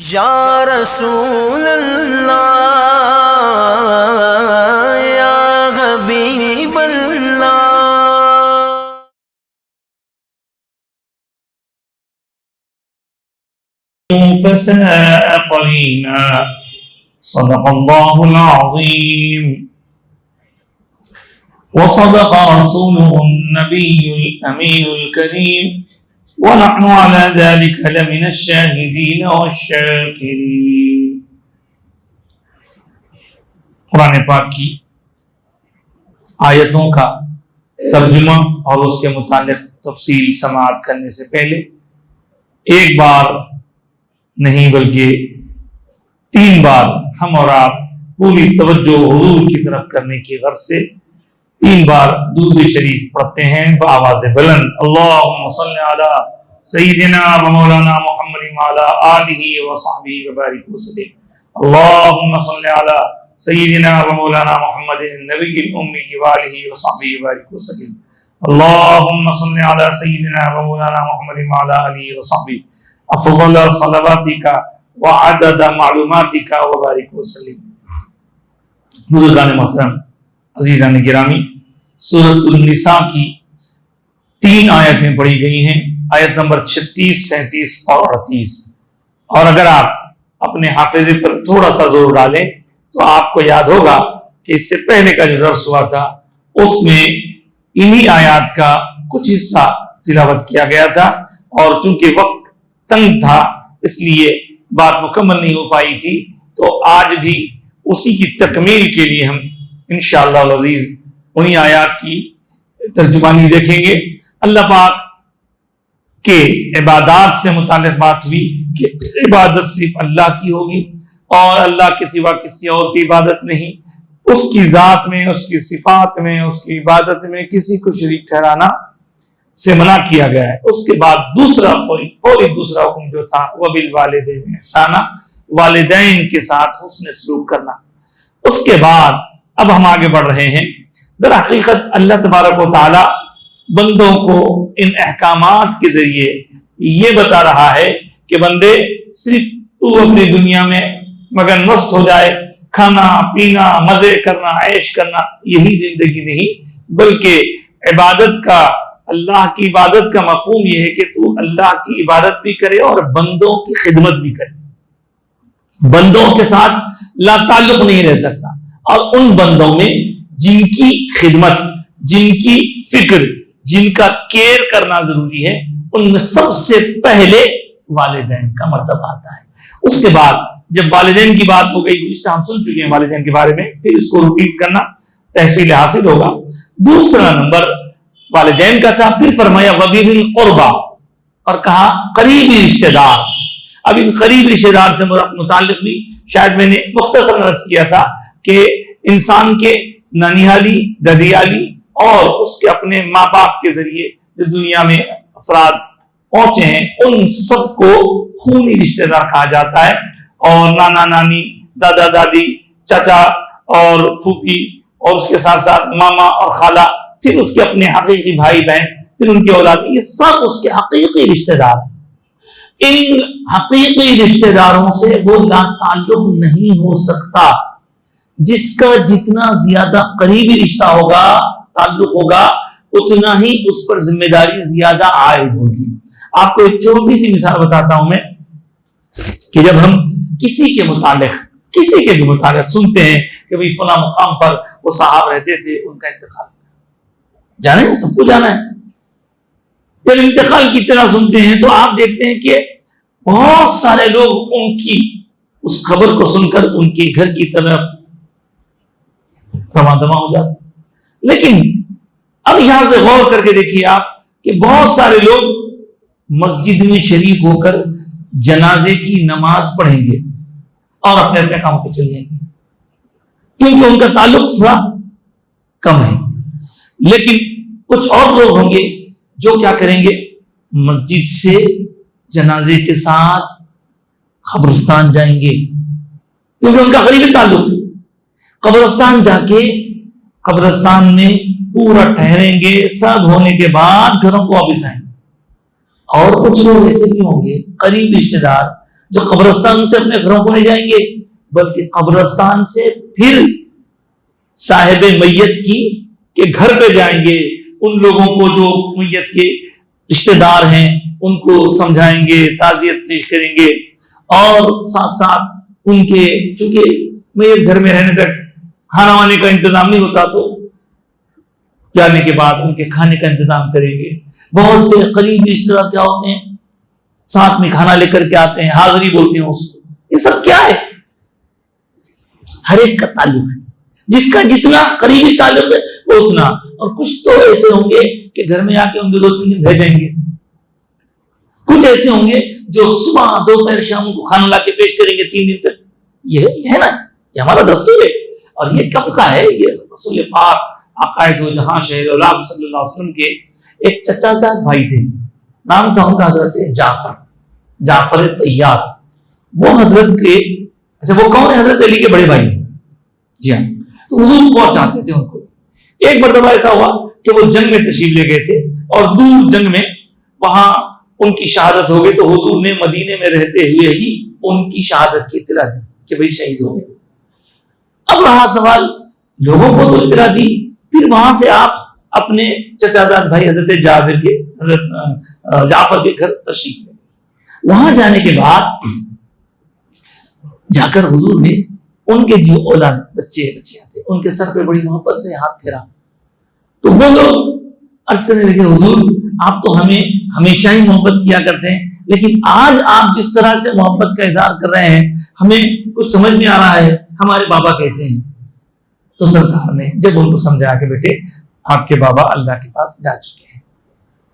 یا رسول اللہ یا حبیب اللہ. فساء قرينا صدق الله العظيم وصدق رسوله النبي الأمين الكريم ونحن على ذلك لمن الشاهدين والشاكرين. قرآن پاک کی آیتوں کا ترجمہ اور اس کے متعلق تفصیل سماعت کرنے سے پہلے ایک بار نہیں بلکہ 3 بار ہم اور آپ پوری توجہ حضور کی طرف کرنے کی غرض سے 3 بار درود شریف پڑھتے ہیں بآواز بلند. اللہم صلی علی سیدنا و مولانا محمد وعلی آلہ و صحبہ وبارک وسلم. اللہم صلی علی سیدنا و مولانا محمد النبی الامی وآلہ و صحبہ وبارک وسلم. اللہم صلی علی سیدنا و مولانا محمد وعلی آلہ و صحبہ افضل صلواتک وعدد معلوماتک وبارک وسلم. بزرگان محترم، عزیزان گرامی، سورۃ النساء کی 3 آیتیں پڑھی گئی ہیں، آیت نمبر 36، 37 اور 38. اور اگر آپ اپنے حافظے پر تھوڑا سا زور ڈالیں تو آپ کو یاد ہوگا کہ اس سے پہلے کا جو درس ہوا تھا اس میں انہی آیات کا کچھ حصہ تلاوت کیا گیا تھا، اور چونکہ وقت تنگ تھا اس لیے بات مکمل نہیں ہو پائی تھی، تو آج بھی اسی کی تکمیل کے لیے ہم انشاءاللہ العزیز انہی آیات کی ترجمانی دیکھیں گے. اللہ پاک کے عبادات سے متعلق بات ہوئی کہ عبادت صرف اللہ کی ہوگی اور اللہ کے سوا کسی اور کی عبادت نہیں. اس کی ذات میں، اس کی صفات میں، اس کی عبادت میں کسی کو شریک ٹھہرانا سے منع کیا گیا ہے. اس کے بعد فوری دوسرا حکم جو تھا وہ بالوالدین احسانا، والدین کے ساتھ حسن سلوک کرنا. اس کے بعد اب ہم آگے بڑھ رہے ہیں. در حقیقت اللہ تبارک و تعالی بندوں کو ان احکامات کے ذریعے یہ بتا رہا ہے کہ بندے صرف تو اپنی دنیا میں مگن مست ہو جائے، کھانا پینا مزے کرنا عیش کرنا یہی زندگی نہیں، بلکہ عبادت کا، اللہ کی عبادت کا مفہوم یہ ہے کہ تو اللہ کی عبادت بھی کرے اور بندوں کی خدمت بھی کرے. بندوں کے ساتھ لا تعلق نہیں رہ سکتا، اور ان بندوں میں جن کی خدمت، جن کی فکر، جن کا کیئر کرنا ضروری ہے، ان میں سب سے پہلے والدین کا مرتبہ آتا ہے. اس کے بعد جب والدین کی بات ہو گئی، گزشتہ ہم سن چکے ہیں والدین کے بارے میں، پھر اس کو ریپیٹ کرنا تحصیل حاصل ہوگا. دوسرا نمبر والدین کا تھا، پھر فرمایا وبذی القربی، اور کہا قریبی رشتہ دار. اب ان قریب رشتہ دار سے متعلق بھی شاید میں نے مختصر عرض کیا تھا کہ انسان کے ننیالی، ددیالی اور اس کے اپنے ماں باپ کے ذریعے جو دنیا میں افراد پہنچے ہیں ان سب کو خونی رشتہ دار کہا جاتا ہے. اور نانا نانی، دادا دادی، چچا اور پھوپھی، اور اس کے ساتھ ساتھ ماما اور خالہ، پھر اس کے اپنے حقیقی بھائی بہن، پھر ان کے اولاد، یہ سب اس کے حقیقی رشتہ دار ہیں. ان حقیقی رشتہ داروں سے وہ لا تعلق نہیں ہو سکتا. جس کا جتنا زیادہ قریبی رشتہ ہوگا، تعلق ہوگا، اتنا ہی اس پر ذمہ داری زیادہ عائد ہوگی. آپ کو ایک چھوٹی سی مثال بتاتا ہوں میں کہ جب ہم کسی کے بھی متعلق سنتے ہیں کہ بھئی فلاں مقام پر وہ صاحب رہتے تھے، ان کا انتقال جانا ہے، سب کو جانا ہے. جب انتقال کی طرح سنتے ہیں تو آپ دیکھتے ہیں کہ بہت سارے لوگ ان کی اس خبر کو سن کر ان کے گھر کی طرف رواں دواں ہو جاتے. لیکن اب یہاں سے غور کر کے دیکھیے آپ کہ بہت سارے لوگ مسجد میں شریک ہو کر جنازے کی نماز پڑھیں گے اور اپنے اپنے کام پہ چلے جائیں گے، کیونکہ ان کا تعلق تھوڑا کم ہے. لیکن کچھ اور لوگ ہوں گے جو کیا کریں گے، مسجد سے جنازے کے ساتھ قبرستان جائیں گے، کیونکہ ان کا قریبی تعلق ہے. قبرستان جا کے قبرستان میں پورا ٹھہریں گے، سب ہونے کے بعد گھروں کو واپس آئیں گے. اور کچھ لوگ ایسے بھی ہوں گے قریب رشتے دار جو قبرستان سے اپنے گھروں کو لے جائیں گے، بلکہ قبرستان سے پھر صاحب میت کی کے گھر پہ جائیں گے، ان لوگوں کو جو میت کے رشتہ دار ہیں ان کو سمجھائیں گے، تعزیت پیش کریں گے، اور ساتھ ساتھ ان کے، چونکہ میت گھر میں رہنے تک کھانا وانے کا انتظام نہیں ہوتا، تو جانے کے بعد ان کے کھانے کا انتظام کریں گے۔ بہت سے قریبی رشتہ دار کیا ہوتے ہیں، ساتھ میں کھانا لے کر کے آتے ہیں، حاضری بولتے ہیں اس کو۔ یہ سب کیا ہے؟ ہر ایک کا تعلق ہے، جس کا جتنا قریبی تعلق ہے وہ اتنا۔ اور کچھ تو ایسے ہوں گے کہ گھر میں آ کے ان کے 2-3 دن رہ جائیں گے، کچھ ایسے ہوں گے جو صبح دوپہر شام کو کھانا لا کے پیش کریں گے 3 دن تک۔ یہ ہے نا، یہ ہمارا دستور ہے۔ اور یہ کب کا ہے؟ یہ رسول پاک عقائد و جہاں شہر اولاد صلی اللہ علیہ وسلم کے ایک چچا زاد بھائی تھے، نام تھا ان کا حضرت جعفر طیار۔ وہ حضرت کے، اچھا وہ کون ہے؟ حضرت علی کے بڑے بھائی، جی ہاں۔ تو حضور بہت چاہتے تھے ان کو۔ ایک مرتبہ ایسا ہوا کہ وہ جنگ میں تشریف لے گئے تھے، اور دور جنگ میں وہاں ان کی شہادت ہو گئی، تو حضور نے مدینے میں رہتے ہوئے ہی ان کی شہادت کی اطلاع دی کہ بھئی شہید ہو گئے۔ اب رہا سوال، لوگوں کو تو اطلاع دی، پھر وہاں سے آپ اپنے چچا زاد بھائی حضرت جعفر کے گھر تشریف لے۔ وہاں جانے کے بعد جا کر حضور نے ان کے جو اولاد بچے تھے ان کے سر پہ بڑی محبت سے ہاتھ پھیرا، تو وہ لوگ عرض کرنے لگے، حضور آپ تو ہمیں ہمیشہ ہی محبت کیا کرتے ہیں، لیکن آج آپ جس طرح سے محبت کا اظہار کر رہے ہیں ہمیں کچھ سمجھ نہیں آ رہا ہے، ہمارے بابا کیسے ہیں؟ تو سرکار نے جب ان کو سمجھایا کہ بیٹے آپ کے بابا اللہ کے پاس جا چکے ہیں،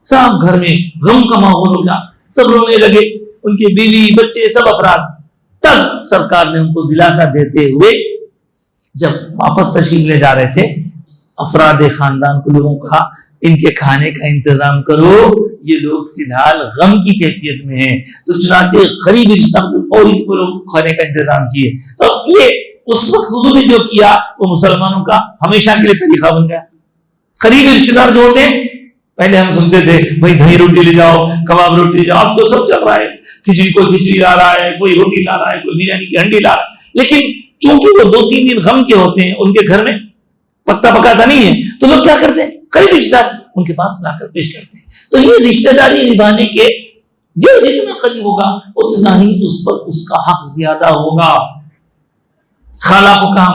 سب گھر میں غم کا ماحول ہو گیا، سب رونے لگے، ان کی بیوی بچے سب افراد۔ تب سرکار نے ان کو دلاسا دیتے ہوئے جب واپس تشریف لے جا رہے تھے، افراد خاندان کو لوگوں کہا ان کے کھانے کا انتظام کرو، یہ لوگ فی الحال غم کی کیفیت میں ہیں۔ تو چنانچہ قریبی رشتہ فوری کو لوگ کھانے کا انتظام کیے۔ تو یہ اس وقت حضور نے جو کیا وہ مسلمانوں کا ہمیشہ کے لیے طریقہ بن گیا۔ قریبی رشتہ دار جو ہوتے ہیں، پہلے ہم سنتے تھے بھائی دہی روٹی لے جاؤ، کباب روٹی لے جاؤ، اب تو سب چل رہا ہے، کوئی کھچڑی لا رہا ہے، کوئی روٹی لا رہا ہے، کوئی بریانی کی ہنڈی لا رہا ہے۔ لیکن چونکہ وہ 2-3 دن غم کے ہوتے ہیں، ان کے گھر میں پکا پکاتا نہیں ہے، تو لوگ کیا کرتے ہیں؟ قریبی رشتہ دار ان کے پاس لا کر پیش کرتے ہیں۔ تو یہ رشتہ داری نبھانے کے جو جتنا قریب ہوگا اتنا ہی اس پر اس کا حق زیادہ ہوگا۔ خالہ کو کہا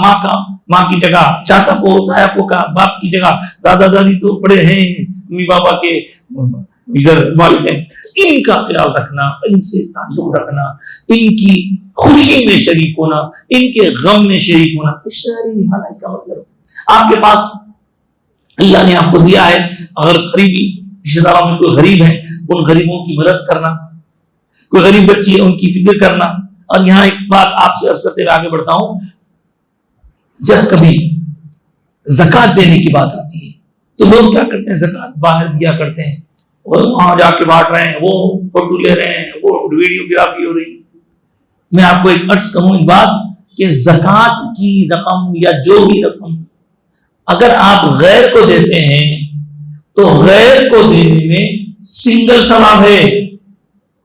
ماں کی جگہ، چاچا کو تایا کو کہا باپ کی جگہ، دادا دادی تو بڑے ہیں، امی بابا کے ادھر والدین، ان کا خیال رکھنا، ان سے تعلق رکھنا، ان کی خوشی میں شریک ہونا، ان کے غم میں شریک ہونا، رشتہ داری نبھانا۔ اس کا مطلب آپ کے پاس اللہ نے آپ کو دیا ہے، اگر قریبی رشتہ داروں میں کوئی غریب ہے ان غریبوں کی مدد کرنا، کوئی غریب بچی ہے ان کی فکر کرنا۔ اور یہاں ایک بات آپ سے عرض کرتے ہوئے آگے بڑھتا ہوں، جب کبھی زکوٰۃ دینے کی بات آتی ہے تو لوگ کیا کرتے ہیں؟ زکوٰۃ باہر دیا کرتے ہیں، اور وہاں جا کے بانٹ رہے ہیں، وہ فوٹو لے رہے ہیں، وہ ویڈیوگرافی ہو رہی ہے۔ میں آپ کو ایک عرض کروں ایک بات کہ زکوٰۃ کی رقم یا جو بھی رقم اگر آپ غیر کو دیتے ہیں تو غیر کو دینے میں سنگل ثواب ہے،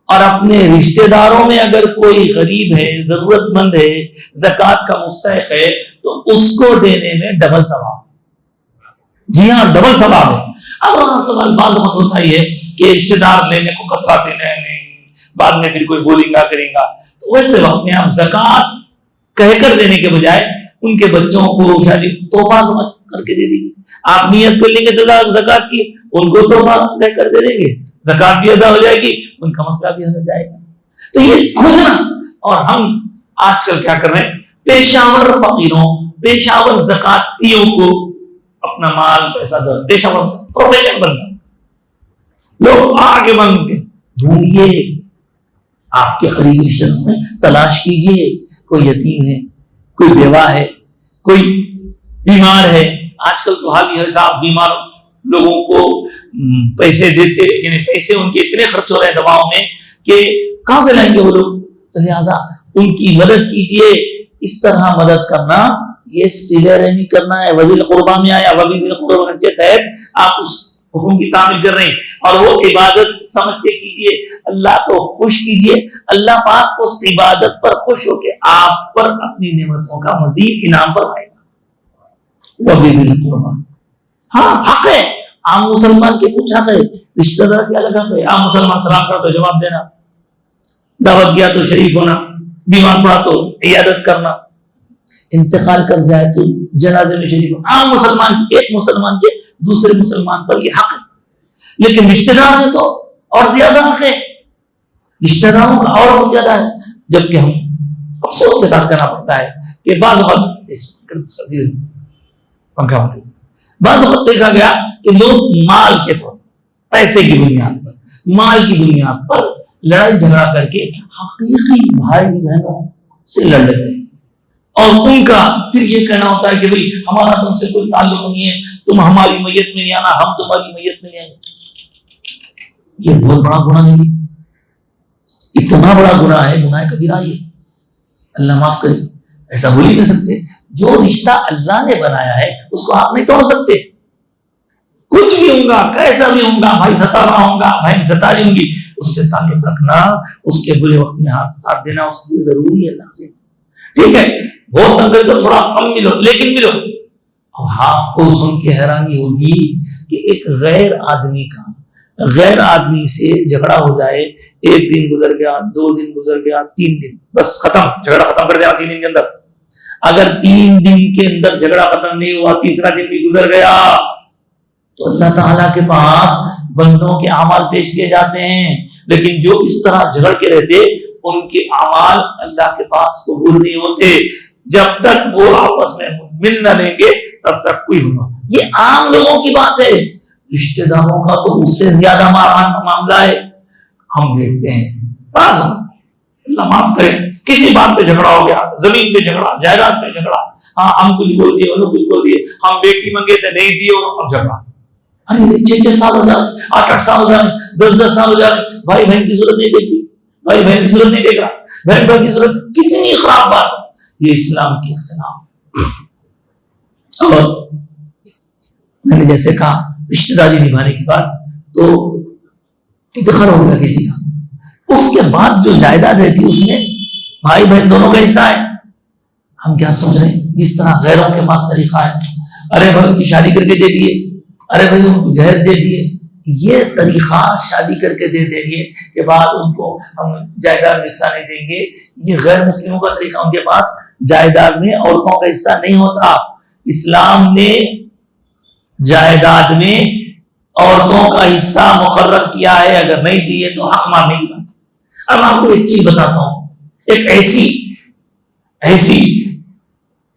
اور اپنے رشتہ داروں میں اگر کوئی غریب ہے، ضرورت مند ہے، زکوٰۃ کا مستحق ہے، تو اس کو دینے میں ڈبل ثواب۔ جی ہاں، ڈبل ثواب ہے۔ اب وہاں سوال بعض وقت ہوتا ہی ہے کہ رشتہ دار لینے کو کتراتے نہیں، بعد میں پھر کوئی بولیں گا کریں گا، تو ویسے وقت میں آپ زکوٰۃ کہہ کر دینے کے بجائے ان کے بچوں کو شاید تحفہ سمجھ کر کے دے دیجیے۔ آپ نیت کر لیں گے زکوٰۃ کی، ان کو تحفہ کہہ کر دے دیں گے، زکوٰۃ بھی ادا ہو جائے گی، ان کا مسئلہ بھی حل ہو جائے گا۔ تو یہ کھوجنا، اور ہم آج کل کیا کر رہے ہیں؟ پیشاور فقیروں، پیشاور زکاتیوں کو اپنا مال پیسہ دو، پیشاور پروفیشن بن گیا، لوگ آگے بن کے ڈھونڈیے، آپ کے قریبی رشتہ داروں میں تلاش کیجیے، کوئی یتیم ہے، کوئی بیوہ ہے، کوئی بیمار ہے۔ آج کل تو حال یہ ہے صاحب، بیمار لوگوں کو پیسے دیتے، یعنی پیسے ان کے اتنے خرچ ہو رہے ہیں دواؤں میں کہ کہاں سے لائیں گے وہ لوگ؟ تو لہٰذا ان کی مدد کیجیے۔ اس طرح مدد کرنا یہ صلہ رحمی کرنا ہے۔ وذی القربیٰ میں آیا، وبذی القربیٰ کے تحت آپ اس حکم کی تعمیل کر رہے ہیں، اور وہ عبادت سمجھ کے کیجیے، اللہ کو خوش کیجیے، اللہ پاک اس عبادت پر خوش ہو کے آپ پر اپنی نعمتوں کا مزید انعام فرمائے گا۔ وَبِذِل قُرْبَىٰ، ہاں حق ہے، عام مسلمان کے کچھ حق ہے، رشتہ دار کے الگ حق ہے۔ عام مسلمان سلام کرا تو جواب دینا، دعوت کیا تو شریک ہونا، بیمار پڑا تو عیادت کرنا، انتقال کر جائے تو جنازے میں شریک ہونا۔ عام مسلمان ایک مسلمان کے دوسرے مسلمان پر یہ حق ہے، لیکن رشتہ دار ہیں تو اور زیادہ حق ہے، رشتہ داروں کا اور بہت زیادہ ہے۔ جبکہ ہم افسوس کے ساتھ کہنا پڑتا ہے کہ بعض وقت دیکھا گیا کہ لوگ مال کے طور پیسے کی بنیاد پر، مال کی بنیاد پر لڑائی جھگڑا کر کے حقیقی بھائی بہنوں سے لڑ لیتے ہیں، اور ان کا پھر یہ کہنا ہوتا ہے کہ بھئی ہمارا تم سے کوئی تعلق نہیں ہے، تم ہماری میت میں نہیں آنا، ہم تمہاری میت میں نہیں آئیں گے۔ یہ بہت بڑا گناہ نہیں، اتنا بڑا گناہ ہے، گناہ کبیرہ یہ، اللہ معاف کرے، ایسا بول ہی نہیں سکتے۔ جو رشتہ اللہ نے بنایا ہے اس کو آپ نہیں توڑ سکتے، کچھ بھی ہوگا، کیسا بھی ہوگا، بھائی ستا رہا ہوگا، بہن ستا رہی ہوں گی، اس سے تعلق رکھنا، اس کے برے وقت میں ساتھ دینا اس کے لیے ضروری ہے اللہ سے۔ ٹھیک ہے، بہت تنگ تو تھوڑا کم ملو لیکن ملو۔ اب آپ کو سن کے حیرانی ہوگی کہ ایک غیر آدمی کا غیر آدمی سے جھگڑا ہو جائے، ایک دن گزر گیا، 2 دن گزر گیا، 3 دن، بس ختم، جھگڑا ختم کر دینا 3 دن کے اندر۔ اگر 3 دن کے اندر جھگڑا ختم نہیں ہوا، تیسرا دن بھی گزر گیا، تو اللہ تعالیٰ کے پاس بندوں کے اعمال پیش کیے جاتے ہیں، لیکن جو اس طرح جھگڑ کے رہتے ان کے اعمال اللہ کے پاس قبول نہیں ہوتے۔ جب تک وہ آپس میں مل نہ لیں گے تب تک کوئی ہوگا۔ یہ عام لوگوں کی بات ہے، رشتہ داروں کا تو اس سے زیادہ معاملہ ہے۔ ہم دیکھتے ہیں بعض، اللہ معاف کرے، کسی بات پہ جھگڑا ہو گیا، زمین پہ جھگڑا، جائیداد پہ جھگڑا، ہاں ہم کچھ بول دیے، انہوں کچھ بول دیے، ہم بیٹی منگے تھے نہیں دیے، اب جھگڑا۔ ارے 6 سال ہو جا رہے، 8 سال ہو جا رہے، 10 سال ہو جا رہے، بھائی بہن کی صورت نہیں دیکھ رہی، بھائی بہن کی صورت نہیں دیکھ رہا، بہن بہن کی صورت، کتنی خراب بات ہے یہ، اسلام کے خلاف۔ اور میں نے جیسے کہا رشتہ داری نبھانے کے بعد تو انتقال ہو گیا کسی کا، اس کے بعد جو جائیداد رہتی اس میں بھائی بہن دونوں کا حصہ ہے۔ ہم کیا سوچ رہے ہیں، جس طرح غیروں کے پاس طریقہ ہے، ارے بھائی ان کی شادی کر کے دے دیے، ارے بھائی ان کو جہیز دے دیے، یہ طریقہ شادی کر کے دے دیں گے کہ بعد ان کو ہم جائیداد میں حصہ نہیں دیں گے، یہ غیر مسلموں کا طریقہ، ان کے پاس جائیداد میں عورتوں کا حصہ نہیں ہوتا۔ اسلام نے جائیداد میں عورتوں کا حصہ مقرر کیا ہے، اگر نہیں دیے تو حق مارنے کی بات۔ اب آپ کو ایک چیز بتاتا ہوں، ایک ایسی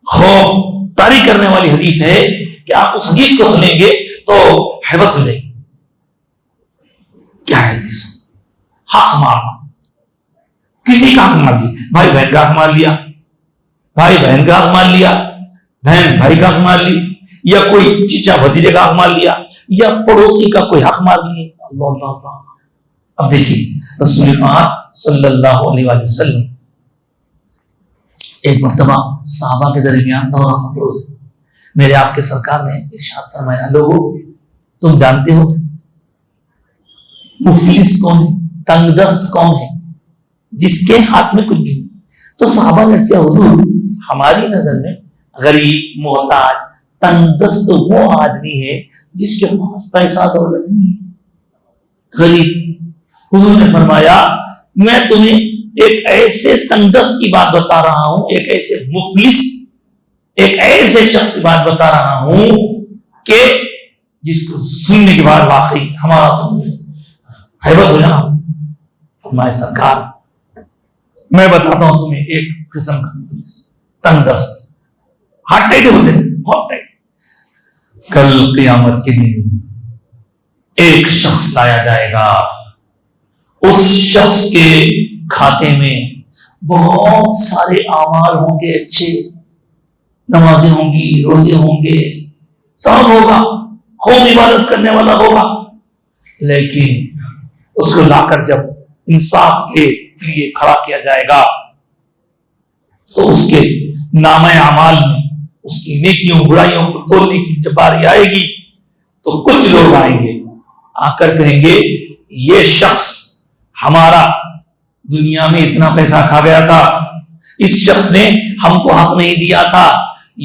خوف طاری کرنے والی حدیث ہے کہ آپ اس حدیث کو سنیں گے تو حیرت ہو جائے گی۔ کیا ہے حدیث؟ حق مارنا، کسی کا حق مار لیا، بھائی بہن کا حق مار لیا، بھائی بہن کا حق مار لیا، بہن بھائی کا حق مار لی، یا کوئی چچا بھتیجے کا حق مار لیا، یا پڑوسی کا کوئی حق مار لیے۔ اللہ اللہ اللہ۔ اب دیکھیے رسول پاک صلی اللہ علیہ وآلہ وسلم ایک مرتبہ صحابہ کے درمیان دورہ افروز ہے، میرے آپ کے سرکار نے ارشاد فرمایا، لوگو تم جانتے ہو مفلس کون ہے، تنگ دست کون ہے، جس کے ہاتھ میں کچھ نہیں۔ تو صحابہ نے کہا حضور ہماری نظر میں غریب، محتاج، تنگ دست وہ آدمی ہے جس کے پاس پیسہ دولت نہیں ہے، غریب۔ حضور نے فرمایا میں تمہیں ایک ایسے تنگ دست کی بات بتا رہا ہوں، ایک ایسے مفلس، ایک ایسے شخص کی بات بتا رہا ہوں کہ جس کو سننے کے بعد واقعی ہمارا تمہیں حیبت ہو جانا۔ فرمائے سرکار میں بتاتا ہوں تمہیں ایک قسم کا مفلس، تنگ دست، ہاتھ ٹائٹ ہوتے ہیں، بہت ٹائٹ۔ کل قیامت کے دن ایک شخص لایا جائے گا، اس شخص کے کھاتے میں بہت سارے اعمال ہوں گے، اچھے، نمازیں ہوں گی، روزے ہوں گے، سب ہوگا، خوب عبادت کرنے والا ہوگا، لیکن اس کو لا کر جب انصاف کے لیے کھڑا کیا جائے گا تو اس کے نامہ اعمال میں اس کی نیکیوں برائیوں کو کھولنے کی جب باری آئے گی تو کچھ لوگ آئیں گے آ کر کہیں گے یہ شخص ہمارا دنیا میں اتنا پیسہ کھا گیا تھا، اس شخص نے ہم کو حق نہیں دیا تھا،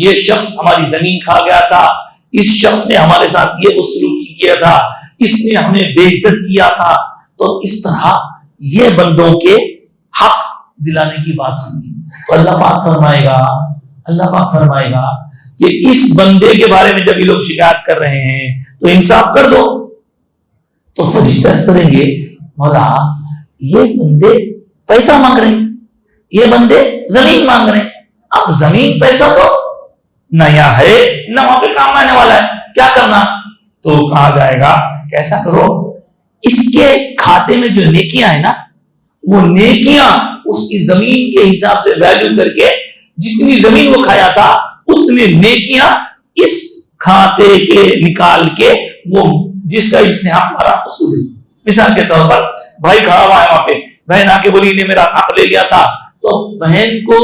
یہ شخص ہماری زمین کھا گیا تھا، اس شخص نے ہمارے ساتھ یہ سلوک کیا تھا، اس نے ہمیں بے عزت کیا تھا. تو اس طرح یہ بندوں کے حق دلانے کی بات ہوگی. تو اللہ پاک فرمائے گا کہ اس بندے کے بارے میں جب یہ لوگ شکایت کر رہے ہیں تو انصاف کر دو. تو فرشتے کریں گے مولا یہ بندے پیسہ مانگ رہے ہیں، یہ بندے زمین مانگ رہے ہیں، اب زمین پیسہ تو نہ یہاں ہے نہ وہاں پہ کام آنے والا ہے، کیا کرنا؟ تو کہا جائے گا کہ ایسا کرو، اس کے کھاتے میں جو نیکیاں ہیں نا، وہ نیکیاں اس کی زمین کے حساب سے ویلیو کر کے جتنی زمین وہ کھایا تھا اتنے نیکیاں اس کھاتے کے نکال کے وہ جس کا اس نے حق مارا اس کو دے. مثال کے طور پر بھائی کھڑا ہوا ہے وہاں پہ، بہن آ کے بولی نے میرا حق لے لیا تھا، تو بہن کو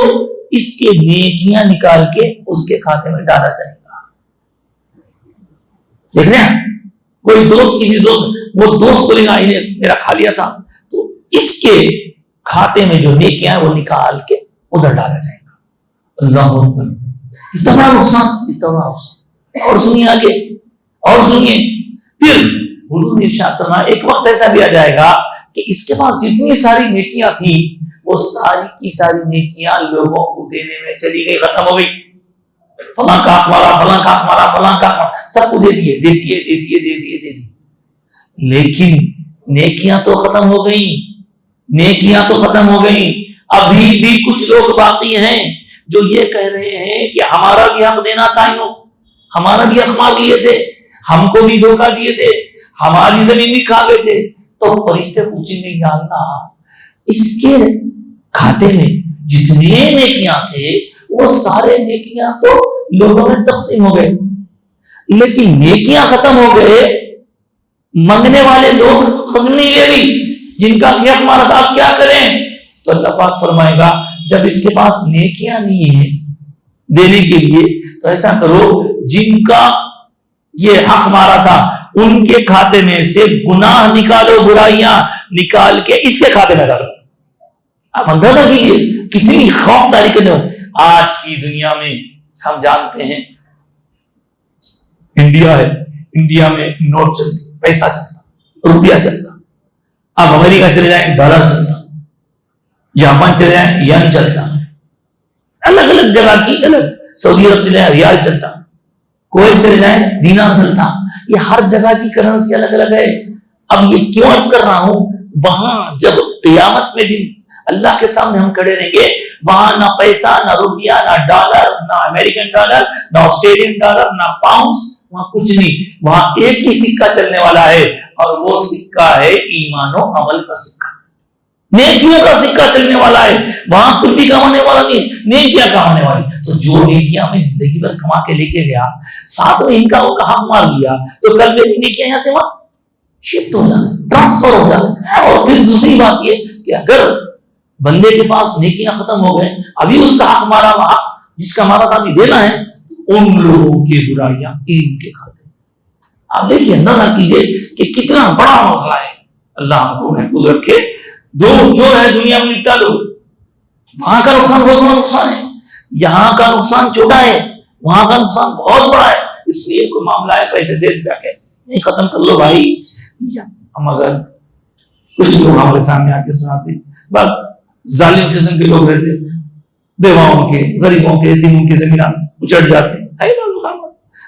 اس کے نیکیاں نکال کے اس کے کھاتے میں ڈالا جائے گا. دیکھ رہے ہیں کوئی دوست کسی دوست وہ دوست کو لینا میرا کھا لیا تھا، تو اس کے کھاتے میں جو نیکیاں وہ نکال کے ادھر ڈالا جائے گا. اللہ اکبر، اتنا نقصان. اور سنیے آگے، اور سنیے پھر حضور نے ارشاد فرمایا ایک وقت ایسا بھی آ جائے گا کہ اس کے پاس جتنی ساری نیکیاں تھی وہ ساری کی ساری نیکیاں لوگوں کو دینے میں چلی گئی، ختم ہو گئی. فلاں کا حق مارا، فلاں کا حق مارا، فلاں کا حق مارا، سب کو دے دیے. لیکن نیکیاں تو ختم ہو گئیں. ابھی بھی کچھ لوگ باقی ہیں جو یہ کہہ رہے ہیں کہ ہمارا بھی حق دینا تھا، ہمارا بھی حق مار لیے تھے، ہم کو بھی دھوکہ دیے تھے، ہماری زمین بھی کھا گئے تھے. تو فرشتے پوچھیں گے یا اللہ اس کے کھاتے میں جتنے نیکیاں تھے وہ سارے نیکیاں تو لوگوں میں تقسیم ہو گئے، لیکن نیکیاں ختم ہو گئے، منگنے والے لوگ خود نہیں لے لی جن کا حق ہمارا تھا، آپ کیا کریں؟ تو اللہ پاک فرمائے گا جب اس کے پاس نیکیاں نہیں ہیں دینے کے لیے تو ایسا کرو جن کا یہ حق مارا تھا ان کے کھاتے میں سے گناہ نکالو، برائیاں نکال کے اس کے کھاتے میں ڈالو. آپ اندازہ کیجیے کتنی خوف طریقے سے آج کی دنیا میں ہم جانتے ہیں انڈیا ہے، انڈیا میں نوٹ چلتا، پیسہ چلتا، روپیہ چلتا. اب امریکہ چلے جائیں ڈالر چلتا، جاپان چلے جائیں ین چلتا، الگ الگ جگہ کی الگ، سعودی عرب چلے جائیں ریال چلتا، کویت چلے جائیں دینار چلتا. یہ ہر جگہ کی کرنسی الگ الگ ہے. اب یہ کیوں عرض کر رہا ہوں، وہاں جب قیامت میں دن اللہ کے سامنے ہم کھڑے رہیں گے، وہاں نہ پیسہ، نہ روپیہ، نہ ڈالر، نہ امریکن ڈالر، نہ آسٹریلین ڈالر، نہ پاؤنڈز، وہاں کچھ نہیں. وہاں ایک ہی سکہ چلنے والا ہے اور وہ سکہ ہے ایمان و عمل کا سکہ، نیکیوں کا سکہ چلنے والا ہے. وہاں کچھ بھی کمانے والا نہیں، نیکیاں کمانے والی. تو جو نیکیاں میں زندگی بھر کما کے لے کے گیا، ساتھ میں ان کا وہ حق مار لیا، تو کل میری نیکیاں یہاں سے وہاں شفٹ ہو جانا، ٹرانسفر ہو جانا. اور پھر دوسری بات یہ کہ اگر بندے کے پاس نیکیاں ختم ہو گئے، ابھی اس کا حق مارا ہوا، حق جس کا مارا تھا ابھی دینا ہے، ان لوگوں کی برائیاں ان کے کھاتے. آپ دیکھیے، اندازہ کیجیے کہ کتنا بڑا معاملہ ہے. اللہ ہم کو محفوظ رکھے. جو ہے دنیا میں نپٹا دو، وہاں کا نقصان بہت بڑا نقصان ہے، یہاں کا نقصان چھوٹا ہے، وہاں کا نقصان بہت بڑا ہے. اس لیے کوئی معاملہ ہے پیسے دے جا کے نہیں ختم کر لو بھائی. ہم اگر کچھ لوگ ہمارے سامنے آ کے سناتے، بس ظالم قسم کے لوگ رہتے، بیواؤں کے، غریبوں کے، یتیموں کے زمینان اچڑ جاتے،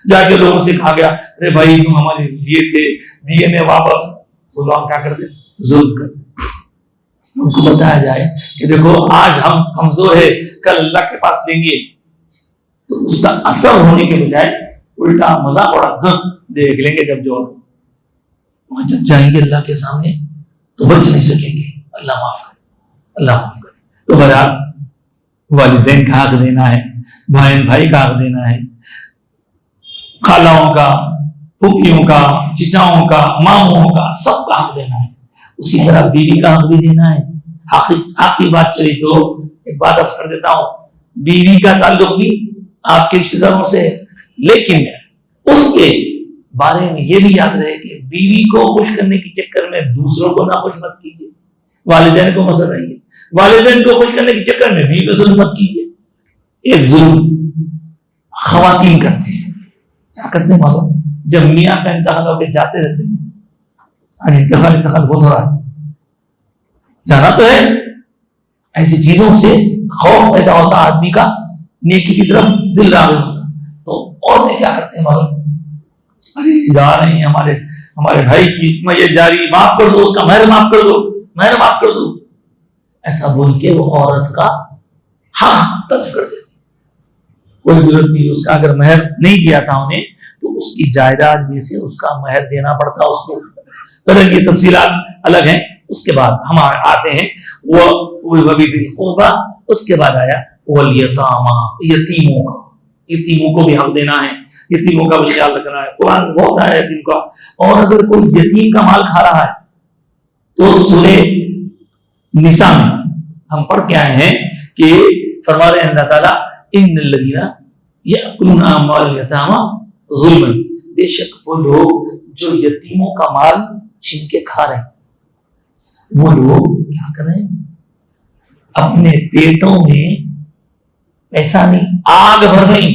جا کے لوگوں سے کہا گیا ارے بھائی تم ہمارے لیے تھے، دیے نے واپس، تو لوگ کیا کرتے؟ ظلم کرتے. ان کو بتایا جائے کہ دیکھو آج ہم کمزور ہے، کل اللہ کے پاس دیں گے، تو اس کا اثر ہونے کے بجائے الٹا مذاق اڑا دیکھ لیں گے. جب جائیں گے اللہ کے سامنے تو بچ نہیں سکیں گے. اللہ معاف کرے، اللہ معاف کرے. تو بہرحال والدین کا حق دینا ہے، بہن بھائی کا حق دینا ہے، خالاؤں کا، پھوپھیوں کا، چچاؤں کا، ماموں کا، سب کا حق دینا ہے. اسی طرح بیوی کا حق بھی دینا ہے. حق کی بات چلی تو ایک بات عرض کر دیتا ہوں، بیوی کا تعلق بھی آپ کے رشتے داروں سے ہے، لیکن اس کے بارے میں یہ بھی یاد رہے کہ بیوی کو خوش کرنے کے چکر میں دوسروں کو نہ خوش مت کیجیے. والدین کو مسئلہ رہیے, والدین کو خوش کرنے کے چکر میں بیوی پہ ظلم مت کیجیے. ایک ظلم خواتین کرتے ہیں, کیا کرتے ہیں معلوم؟ جب میاں کا انتقال ہو کے جاتے رہتے ہیں, انتقال بہت ہو رہا ہے, جانا تو ہے, ایسی چیزوں سے خوف پیدا ہوتا آدمی کا, نیکی کی طرف دل راغب ہوتا. تو عورتیں کیا کرتے ہیں معلوم؟ ارے جا رہے ہیں ہمارے بھائی کی میت جاری, معاف کر دو, اس کا مہر معاف کر دو, مہر معاف کر دو. ایسا بول کے وہ عورت کا حق تلف کر دیتی. کوئی ضرورت نہیں, اس کا اگر مہر نہیں دیا تھا انہیں تو اس کی جائیداد میں سے اس کا مہر دینا پڑتا اس کو. بدل کی تفصیلات الگ ہیں. اس کے بعد ہم آتے ہیں اس کے بعد آیا والیتاما, یتیموں کو بھی حق دینا ہے, یتیموں کا بھی خیال رکھنا ہے. قرآن بہت آیا یتیم کا. اور اگر کوئی یتیم کا مال کھا رہا ہے تو سورہ نساء میں ہم پڑھ کے آئے ہیں کہ فرما رہے ہیں اللہ تعالیٰ ان الذین یأکلون اموال الیتامی ظلما, بے شک وہ لوگ جو یتیموں کا مال چھین کے کھا رہے ہیں, وہ لوگ کیا کر رہے ہیں؟ اپنے پیٹوں میں پیسہ نہیں, آگ بھر رہی.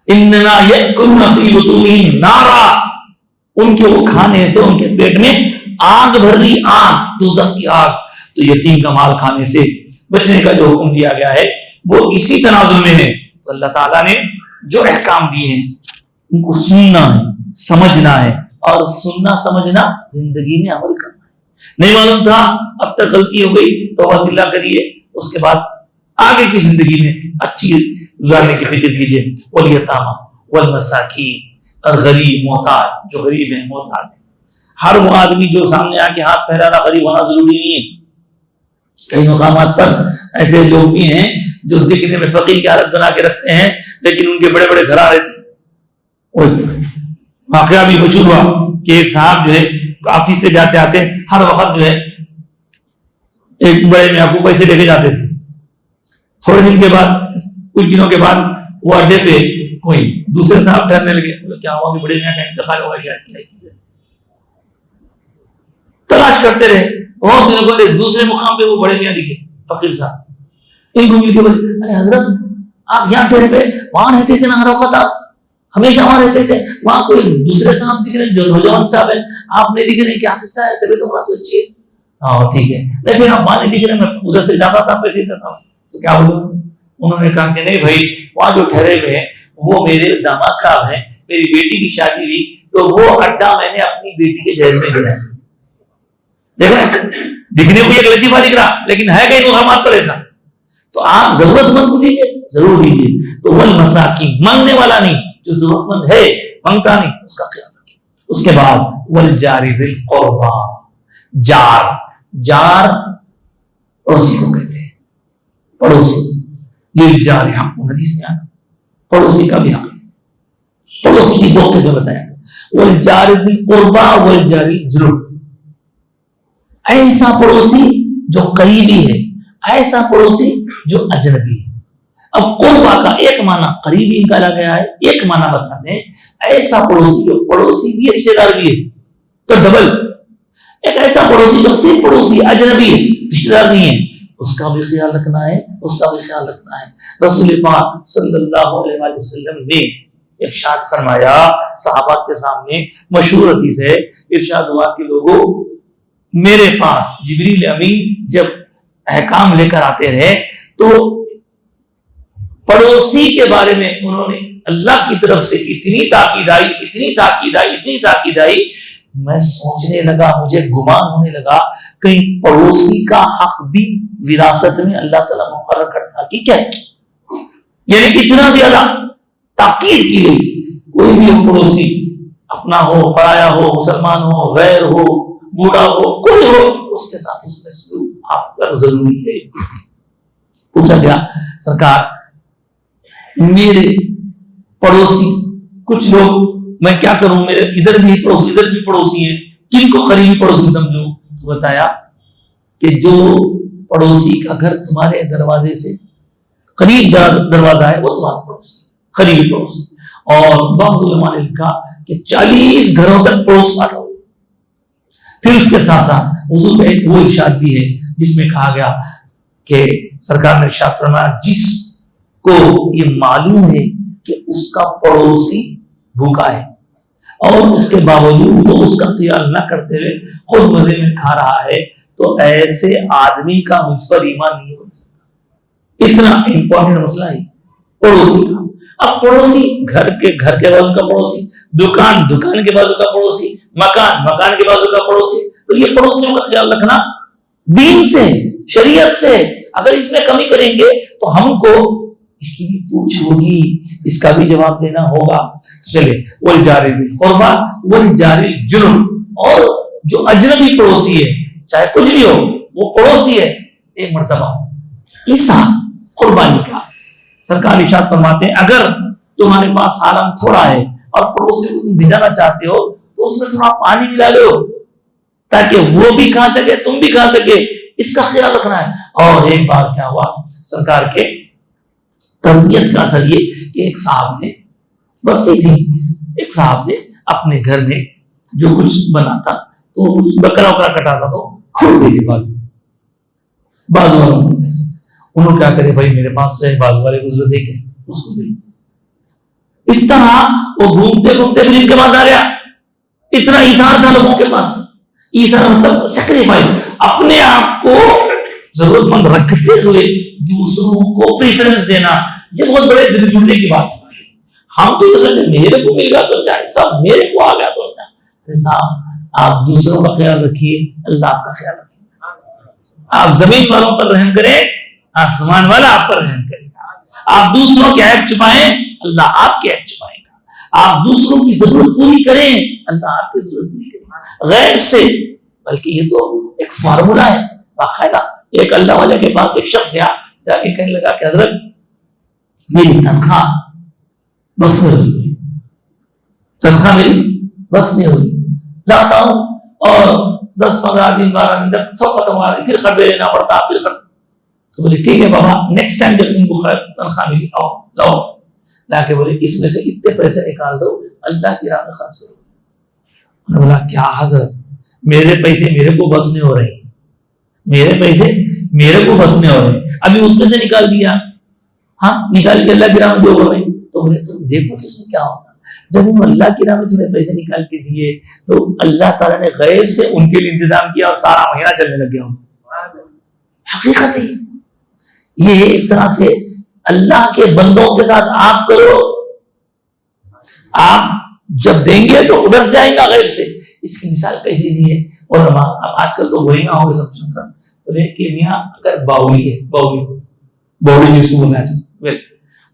انما یأکلون فی بطونہم نارا, ان کے وہ کھانے سے ان کے پیٹ میں آگ بھر رہی, آگ, دوزخ کی آگ. تو یتیم کا مال کھانے سے بچنے کا جو حکم دیا گیا ہے وہ اسی تناظر میں ہے. تو اللہ تعالیٰ نے جو احکام دیے ہیں ان کو سننا ہے, سمجھنا ہے, اور سننا سمجھنا زندگی میں عمل کرنا ہے. نہیں معلوم تھا, اب تک غلطی ہو گئی, توبہ اللہ کریے, اس کے بعد آگے کی زندگی میں اچھی گزارنے کی فکر کیجیے. والیتاما والمساکین, اور غریب محتاج, جو غریب ہیں محتاج ہیں. ہر وہ آدمی جو سامنے آ کے ہاتھ پھیلانا غریب ہونا ضروری نہیں ہے. کئی مقامات پر ایسے لوگ بھی ہیں جو دکھنے میں فقیر کی حالت بنا کے رکھتے ہیں لیکن ان کے بڑے بڑے گھر رہتے ہیں. واقعہ بھی مشہور ہوا کہ ایک صاحب جو ہے کافی سے جاتے آتے ہر وقت جو ہے ایک بڑے میاں کو پیسے لے کے جاتے تھے. تھوڑے دن کے بعد, کچھ دنوں کے بعد وہ اڈے پہ کوئی دوسرے صاحب ٹھہرنے لگے. کیا ہوا کہ بڑے میاں کا انتقال ہوگا شاید, کیا تلاش کرتے رہے. بہت دنوں بعد دوسرے مقام پہ وہ بڑے میاں دکھے, فقیر صاحب. ان کو مل کے بولے, ارے حضرت آپ یہاں ٹھہرے پہ, وہاں رہتے تھے نا ہر وقت, آپ ہمیشہ وہاں رہتے تھے, وہاں کوئی دوسرے صاحب دکھ رہے جو نوجوان صاحب ہے, آپ نہیں دکھ رہے, کیا قصہ ہے؟ طبیعت تو بات اچھی ہے. ہاں ٹھیک ہے, لیکن آپ وہاں نہیں دکھ رہے, میں ادھر سے جاتا تھا, پیسے دیتا تھا. تو کیا بولوں؟ انہوں نے کہا کہ نہیں بھائی, وہاں جو ٹھہرے ہوئے ہیں وہ میرے داماد صاحب ہیں, میری بیٹی کی شادی ہوئی تو وہ اڈا میں نے اپنی بیٹی کے جہیز میں گیا. دیکھیں دکھنے کو ایک لطیفہ دکھ رہا لیکن ہے کئی مقامات پر ایسا. تو آپ ضرورت مند کو دیجیے, ضرور دیجیے. تو والمساکین, مانگنے والا نہیں, جو ضرورت مند ہے مانگتا نہیں, اس کا خیال رکھیے. اس کے بعد والجار ذی القربی, جار پڑوسی کو کہتے ہیں, پڑوسی. للجار حق, حدیث میں آنا پڑوسی کا بھی حق ہے. پڑوسی کی دو قسمیں بتایا, والجار ذی القربی والجار الجنب. ایسا پڑوسی جو قریبی ہے, ایسا پڑوسی جو اجنبی ہے. اب قربا کا ایک معنی قریبی نکالا گیا ہے, ایک معنی بتاتے ہیں ایسا پڑوسی جو پڑوسی بھی ہے رشتے دار بھی ہے, تو ڈبل. ایک ایسا پڑوسی جو صرف پڑوسی اجنبی ہے, رشتے دار نہیں ہے, اس کا بھی خیال رکھنا ہے, اس کا بھی خیال رکھنا ہے. رسول پاک صلی اللہ علیہ وسلم نے ارشاد فرمایا صحابہ کے سامنے, مشہور حدیث ہے, ارشاد ہوا کہ لوگوں میرے پاس جبریل امین جب احکام لے کر آتے رہے تو پڑوسی کے بارے میں انہوں نے اللہ کی طرف سے اتنی تاکید آئی, میں سوچنے لگا, مجھے گمان ہونے لگا کہیں پڑوسی کا حق بھی وراثت میں اللہ تعالیٰ مقرر کرتا کہ کیا, یعنی اتنا زیادہ تاکید کی گئی. کوئی بھی پڑوسی, اپنا ہو, پرایا ہو, مسلمان ہو, غیر ہو, بوڑھا ہو, کوئی ہو, اس کے ساتھ اس میں سلوک آپ کا ضروری ہے. پوچھا گیا سرکار میرے پڑوسی کچھ لوگ, میں کیا کروں, میرے ادھر بھی پڑوسی ہیں, کن کو قریبی پڑوسی سمجھوں؟ تو بتایا کہ جو پڑوسی کا گھر تمہارے دروازے سے قریب دروازہ ہے وہ تمہارا پڑوسی, قریبی پڑوسی. اور بعض علماء نے لکھا کہ 40 گھروں تک پروسا تھا. پھر اس کے ساتھ ساتھ حضور کا ایک وہ ارشاد بھی ہے جس میں کہا گیا کہ سرکار نے ارشاد فرمایا جس کو یہ معلوم ہے کہ اس کا پڑوسی بھوکا ہے اور اس کے باوجود وہ اس کا خیال نہ کرتے ہوئے خود مزے میں کھا رہا ہے تو ایسے آدمی کا مجھ پر ایمان نہیں ہو سکتا. اتنا امپورٹنٹ مسئلہ ہے پڑوسی کا. اب پڑوسی گھر کے بازو کا پڑوسی, دکان کے بازو کا پڑوسی, مکان کے بازو کا پڑوسی. تو یہ پڑوسیوں کا خیال رکھنا دین سے, شریعت سے. اگر اس میں کمی کریں گے تو ہم کو اس کی بھی پوچھ ہوگی, اس کا بھی جواب دینا ہوگا. چلے والجار ذی القربی والجار الجنب, اور جو اجنبی پڑوسی ہے چاہے کچھ بھی ہو وہ پڑوسی ہے. ایک مرتبہ عیسیٰ قربانی کا سرکار ارشاد فرماتے ہیں اگر تمہارے پاس سالن تھوڑا ہے اور پڑوسی کو تم بھیجانا چاہتے ہو تو اس میں تھوڑا پانی ملا لو تاکہ وہ بھی کھا سکے تم بھی کھا سکے. اس کا خیال رکھنا ہے. اور ایک بار کیا ہوا, سرکار کے تربیت کا اثر یہ کہ ایک صاحب نے بستی تھی, ایک صاحب نے اپنے گھر میں جو کچھ بنا تھا تو بکرا کٹا تھا تو کھل گئی بازو والوں نے. انہوں کیا کرے بھائی میرے پاس تو بازو والے گزرے تھے کہ اس کو دے. اس طرح وہ گھومتے گھومتے پھر ان کے پاس آ گیا. اتنا ایثار تھا لوگوں کے پاس. ایثار مطلب سیکریفائس, اپنے آپ کو ضرورت مند رکھتے ہوئے دوسروں کو پریفرنس دینا. یہ بہت بڑے دل ٹوٹنے کی بات ہے. ہم تو یہ سمجھتے میرے کو مل گیا تو اچھا, سب میرے کو آ گیا تو اچھا. صاحب آپ دوسروں کا خیال رکھیے, اللہ آپ کا خیال رکھیے. آپ زمین والوں پر رحم کریں, آسمان والا آپ پر رحم کرے گا. آپ دوسروں کے عیب چھپائیں, اللہ آپ کے عیب چھپائے گا. آپ دوسروں کی ضرورت پوری کریں, اللہ آپ کی ضرورت پوری کرے گا. غیر سے, بلکہ یہ تو ایک فارمولا ہے باقاعدہ. ایک اللہ والے کے پاس ایک شخص گیا, جا کے کہنے لگا کہ حضرت میری تنخواہ بس نہیں ہو رہی, تنخواہ میری بس نہیں ہو رہی, لاتا ہوں اور 10-15 دن 12 دن تک سب ختم ہو رہی, پھر قرضے لینا پڑتا, پھر قرض. تو بولے ٹھیک ہے بابا, نیکسٹ ٹائم جب تم کو تنخواہ ملی آؤ لاؤ, لا کے بولے اس میں سے اتنے پیسے نکال دو, اللہ کی راہ میں خرچ کرو. انہوں نے بولا کیا حضرت, میرے پیسے میرے کو بس نہیں ہو رہے, میرے پیسے میرے کو بس نہیں ہو رہے, ابھی اس میں سے نکال دیا, ہاں نکال کے اللہ کی راہ میں دو ہو رہے. تو بولے تم دیکھو تو اس میں کیا ہوگا, جب ہم اللہ کی راہ میں تھوڑے پیسے نکال کے دیے تو اللہ تعالیٰ نے غیب سے ان کے لیے انتظام کیا اور سارا مہینہ چلنے لگ گیا. حقیقت ہے یہ, ایک طرح سے اللہ کے بندوں کے ساتھ آپ کرو, آپ جب دیں گے تو ادھر سے آئیں گا غیب سے. اس کی مثال کیسی دی ہے علماء. اب آج کل تو وہی نہ ہوگا سب سن رہا, بولے کہ میاں اگر باولی ہے, باولی جس کو بولنا چاہیے,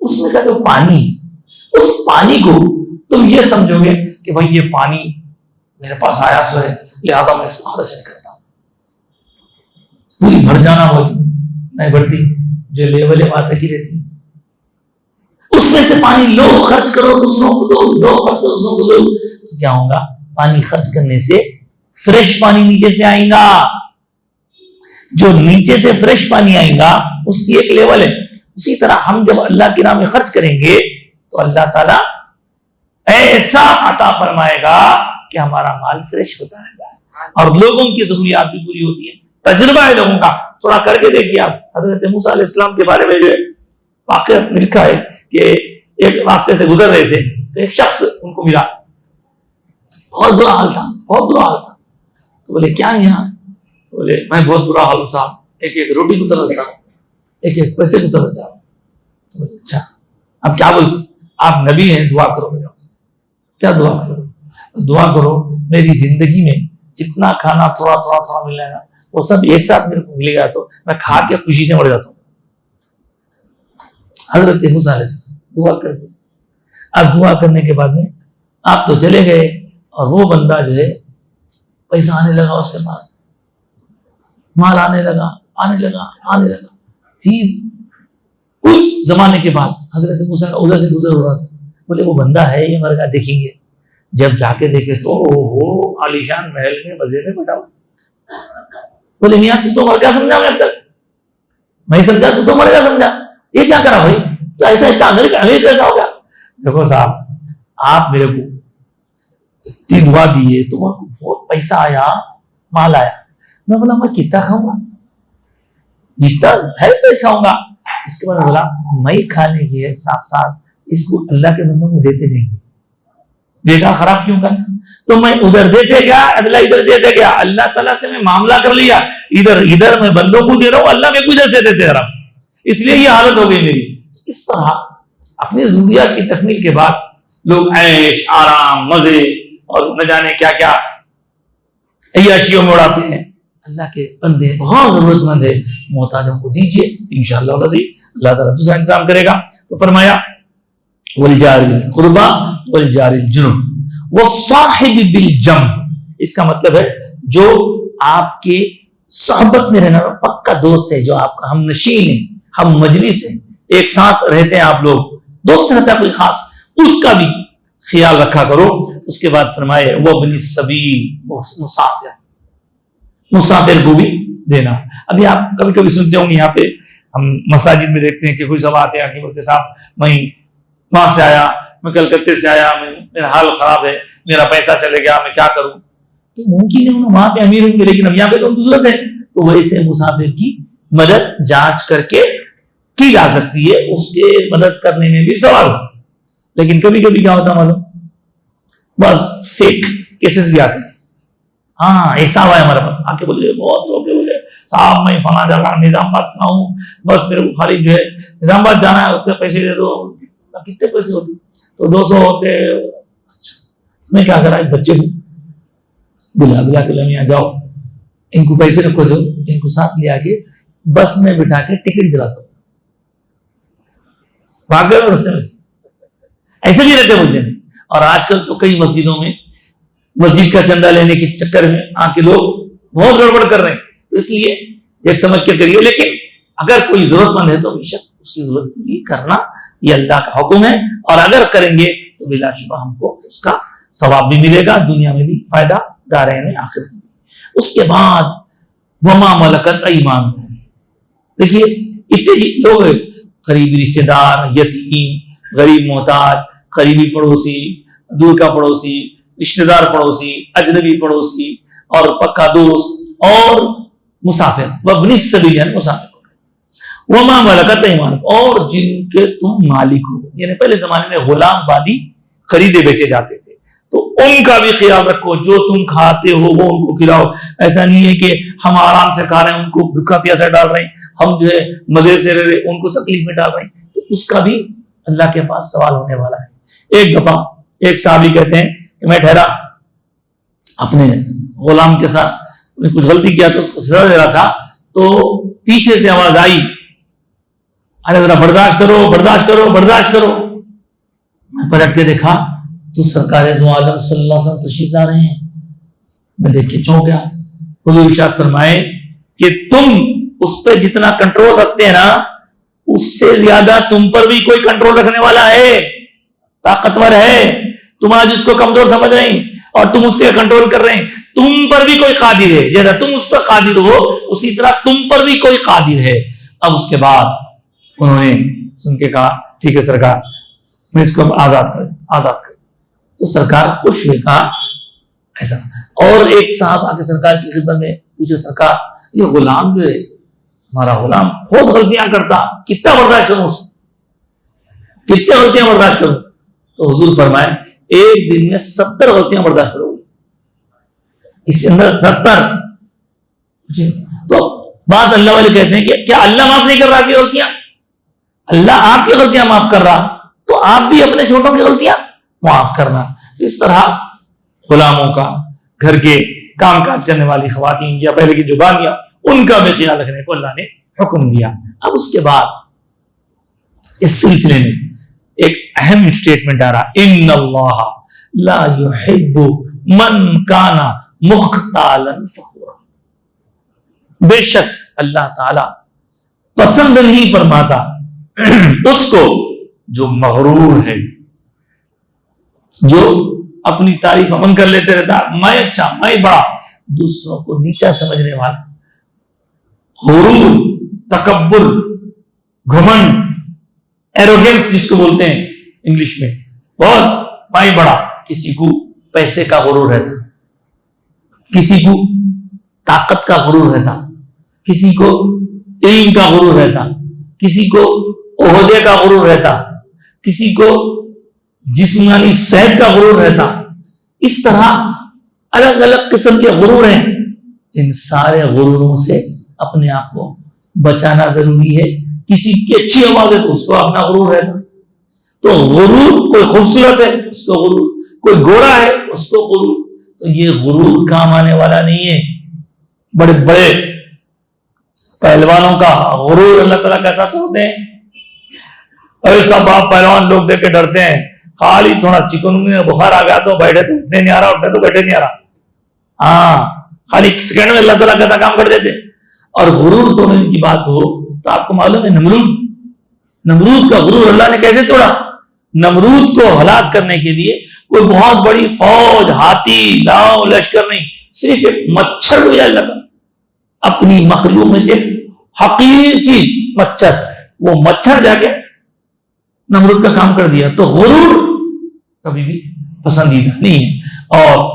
اس میں کا جو پانی, اس پانی کو تم یہ سمجھو گے کہ بھائی یہ پانی میرے پاس آیا سو ہے لہذا میں اس کو خرچ نہیں کرتا. پوری بھر جانا ہوگی نہیں بھرتی, جو لیول وہاں تک ہی رہتی. اس میں سے پانی لو, خرچ کرو, دوسروں کو دو, لو خرچ کرو, دوسروں کو دو. تو کیا ہوگا, پانی خرچ کرنے سے فریش پانی نیچے سے آئے گا. جو نیچے سے فریش پانی آئے گا اس کی ایک لیول ہے. اسی طرح ہم جب اللہ کی راہ میں خرچ کریں گے تو اللہ تعالیٰ ایسا عطا فرمائے گا کہ ہمارا مال فریش ہوتا رہتا ہے اور لوگوں کی ضروریات بھی پوری ہوتی ہے. تجربہ ہے لوگوں کا, تھوڑا کر کے دیکھیے آپ. حضرت موسیٰ علیہ السلام کے بارے میں جو واقعہ لکھا ہے کہ ایک راستے سے گزر رہے تھے تو ایک شخص ان کو ملا, بہت برا حال تھا, بہت برا حال تھا. تو بولے کیا یہاں, بولے میں بہت برا حال ہوں صاحب, ایک ایک روٹی کو ترستا ہوں, ایک ایک پیسے کو ترس جا رہا ہوں. تو بولے اچھا اب کیا بولتے, آپ نبی ہیں, دعا کرو میرے. کیا دعا کرو, دعا کرو میری زندگی میں جتنا کھانا تھوڑا تھوڑا تھوڑا مل رہا ہے وہ سب ایک ساتھ میرے کو ملے گا تو میں کھا کے خوشی سے مر جاتا ہوں. حضرت موسیٰ علیہ السلام دعا کر دی. اب دعا کرنے کے بعد میں آپ تو چلے گئے اور وہ بندہ جو ہے پیسہ آنے لگا, اس کے پاس مال آنے لگا. پھر کچھ زمانے کے بعد حضرت موسیٰ ادھر سے گزر ہو رہا تھا. بولے وہ بندہ ہے یہ مر گیا, دیکھیں گے. جب جا کے دیکھے تو عالیشان محل میں مزے میں بیٹھا ہوا. بولے میاں تو مر گیا سمجھا, میں اب تک میں سمجھا تو مر گیا سمجھا, یہ کیا کرا بھائی, تو ایسا اتنا امیر کیسا ہو گیا. دیکھو صاحب آپ میرے کو اتنی دعا دیے تو وہ بہت پیسہ آیا، مال آیا. میں بولا میں کتنا کھاؤں گا، جتنا ہے تو کھاؤں گا. اس کے بعد بولا میں کھانے کے ساتھ ساتھ اس کو اللہ کے بندوں کو دیتے نہیں، بیکار خراب کیوں کرنا. تو میں ادھر دیتے گیا، اللہ ادھر دیتے گیا. اللہ تعالیٰ سے میں معاملہ کر لیا، ادھر میں بندوں کو دے رہا ہوں، اللہ میں کچھ سے دیتے رہا ہوں، اس لیے یہ حالت ہو گئی میری. اس طرح اپنی ضروریات کی تکمیل کے بعد لوگ عیش آرام مزے اور نہ جانے کیا کیا عیاشیوں میں اڑاتے ہیں. اللہ کے بندے بہت ضرورت مند ہے، محتاجوں کو دیجیے، انشاءاللہ اللہ تعالیٰ دوسرا انتظام کرے گا. تو فرمایا والجار بالقربى والجار الجنب والصاحب بالجنب. اس کا مطلب ہے جو آپ کے صحبت میں رہنا پکا دوست ہے، جو آپ کا ہم نشین ہے، ہم مجلس ہیں، ایک ساتھ رہتے ہیں، آپ لوگ دوست رہتا ہے کوئی خاص، اس کا بھی خیال رکھا کرو. اس کے بعد فرمائے وابن السبیل، مسافر کو بھی دینا. ابھی آپ کبھی کبھی سنتے ہوں گے، یہاں پہ ہم مساجد میں دیکھتے ہیں کہ کوئی سب آتے ہیں کہ بولتے صاحب میں وہاں سے آیا، میں کلکتے سے آیا، میرا حال خراب ہے، میرا پیسہ چلے گیا، میں کیا کروں. تو ممکن ہے انہوں وہاں پہ امیر ہوں گے، لیکن اب یہاں پہ تو ضرورت ہے. تو ویسے مسافر کی مدد جانچ کر کے کی جا سکتی ہے، اس کے مدد کرنے میں بھی سوال. لیکن کبھی کبھی کیا ہوتا معلوم، بس فیک کیسز بھی آتے ہیں. ہاں ایک صاحب آیا ہمارے پاس، آ کے بولے بہت لوگ بولے صاحب میں فلاں جگہ نظام آباد کا ہوں، بس میرے کو خالی جو ہے نظام آباد جانا ہے، اتنے پیسے دے دو. کتنے پیسے ہوتے؟ تو 200 ہوتے. اچھا میں کیا کرا، ایک بچے کو بلا کے لمیا جاؤ، ان کو پیسے رکھو دو، ان کو ساتھ لے آ کے بس میں بٹھا کے ٹکٹ دلاتا ہوں. ایسے بھی رہتے مجھے نہیں. اور آج کل تو کئی مسجدوں میں مسجد کا چندہ لینے کے چکر میں آ کے لوگ بہت گڑبڑ کر رہے ہیں. تو اس لیے ایک سمجھ کے کریے. لیکن اگر کوئی ضرورت مند ہے تو بے شک اس کی ضرورت پوری کرنا یہ اللہ کا حکم ہے، اور اگر کریں گے تو بلا شبہ ہم کو اس کا ثواب بھی ملے گا، دنیا میں بھی فائدہ دارین میں، آخرت میں. اس کے بعد وما ملکت ایمانکم. دیکھیے اتنے لوگ قریبی رشتے دار، یتیم، غریب محتاج، قریبی پڑوسی، دور کا پڑوسی، رشتے دار پڑوسی، اجنبی پڑوسی اور پکا دوست اور مسافر. وابن السبیل مسافر، وما ملکت ایمانکم، اور جن کے تم مالک ہو. یعنی پہلے زمانے میں غلام بادی خریدے بیچے جاتے تھے، تو ان کا بھی خیال رکھو. جو تم کھاتے ہو وہ ان کو کھلاؤ. ایسا نہیں ہے کہ ہم آرام سے کھا رہے ہیں، ان کو بھوکا پیاسا ڈال رہے ہیں، ہم جو ہے مزے سے رہ رہے ان کو تکلیف میں ڈال رہے ہیں. تو اس کا بھی اللہ کے پاس سوال ہونے والا ہے. ایک دفعہ ایک صحابی کہتے ہیں کہ میں ٹھہرا اپنے غلام کے ساتھ، میں کچھ غلطی کیا تو اس کو سزا دے رہا تھا، تو پیچھے سے آواز آئی ارے ذرا برداشت کرو برداشت کرو برداشت کرو. میں پلٹ کے دیکھا تو سرکار دو عالم صلی اللہ علیہ وسلم تشریف لا رہے ہیں. میں دیکھ کے چونک گیا. حضور ارشاد فرمائے کہ تم اس پہ جتنا کنٹرول رکھتے ہیں نا، اس سے زیادہ تم پر بھی کوئی کنٹرول رکھنے والا ہے، طاقتور ہے. تم آج اس کو کمزور سمجھ رہے ہیں اور تم اس پہ کنٹرول کر رہے ہیں. تم پر بھی کوئی قادر ہے، جیسا تم اس پر قادر ہو اسی طرح تم پر بھی کوئی قادر ہے. اب اس کے بعد انہوں نے سن کے کہا ٹھیک ہے سرکار، میں اس کو آزاد کر. تو سرکار خوش ہوئے، کہا ایسا. اور ایک صاحب آ کے سرکار کی خدمت میں پوچھے سرکار یہ غلام جو ہے ہمارا غلام بہت غلطیاں کرتا، کتنا برداشت کروں اس کو، کتنے غلطیاں برداشت کروں. تو حضور فرمائے ایک دن میں 70 غلطیاں برداشت کرو گے، اس کے اندر 70. تو بعض اللہ والے کہتے ہیں کہ کیا اللہ معاف نہیں کر رہا کی غلطیاں؟ اللہ آپ کی غلطیاں معاف کر رہا، تو آپ بھی اپنے چھوٹوں کی غلطیاں معاف کرنا. تو اس طرح غلاموں کا، گھر کے کام کاج کرنے والی خواتین یا پہلے کی جو باندیاں، ان کا بھی خیال رکھنے کو اللہ نے حکم دیا. اب اس کے بعد اس سلسلے میں ایک اہم اسٹیٹمنٹ آ رہا، ان اللہ لا يحب من کان مختالا فخورا. بے شک اللہ تعالی پسند نہیں فرماتا اس کو جو مغرور ہے، جو اپنی تعریف امن کر لیتے رہتا، میں اچھا میں بڑا، دوسروں کو نیچا سمجھنے والا. غرور، تکبر، گھمنڈ، ایروگنس جس کو بولتے ہیں انگلش میں، بہت میں بڑا، کسی کو پیسے کا غرور رہتا, کسی کو طاقت کا غرور رہتا, کسی کو علم کا غرور رہتا, کسی کو عہدے کا غرور رہتا, کسی کو جسمانی صحت کا غرور رہتا. اس طرح الگ الگ قسم کے غرور ہیں. ان سارے غروروں سے اپنے آپ کو بچانا ضروری ہے. کسی کی اچھی آواز ہے تو اس کو اپنا غرور رہتا, تو غرور کوئی خوبصورت ہے اس کو غرور, کوئی گورا ہے اس کو غرور, تو یہ غرور کام آنے والا نہیں ہے. بڑے بڑے پہلوانوں کا غرور اللہ تعالیٰ کیسا توڑتے ہیں. ایسا باپ پہلوان لوگ دیکھ کے ڈرتے ہیں, خالی تھوڑا چکن بخار آ گیا تو بیٹھے تو اٹھنے نہیں آ رہا, اٹھنے تو بیٹھے نہیں آ رہا. ہاں, خالی ایک سیکنڈ میں اللہ تعالیٰ کیسا کام کر دیتے. اور غرور توڑنے کی بات ہو تو آپ کو معلوم ہے نمرود کا غرور اللہ نے کیسے توڑا. نمرود کو ہلاک کرنے کے لیے کوئی بہت بڑی فوج, ہاتھی, لاؤ, لشکر نہیں, صرف ایک مچھر ہو جائے لگا. اپنی مخلوق میں سے حقیر چیز مچھر, وہ مچھر جا کے نمرود کا کام کر دیا. تو غرور کبھی بھی پسندیدہ نہیں ہے. اور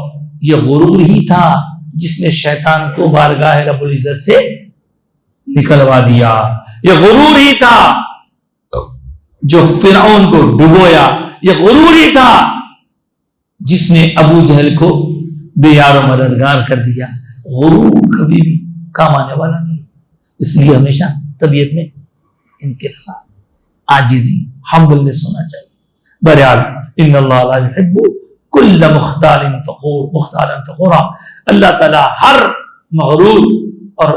یہ غرور ہی تھا جس نے شیطان کو بارگاہ رب العزت سے نکلوا دیا. یہ غرور ہی تھا جو فرعون کو ڈبویا. یہ غرور ہی تھا جس نے ابو جہل کو بے یار و مددگار کر دیا. غرور کبھی بھی کام آنے والا نہیں. اس لیے ہمیشہ طبیعت میں انکسار, عاجزی, ہمبلنس ہونا چاہیے. بہرحال ان اللہ لا يحب كل مختال فخورا. اللہ تعالیٰ ہر مغرور, اور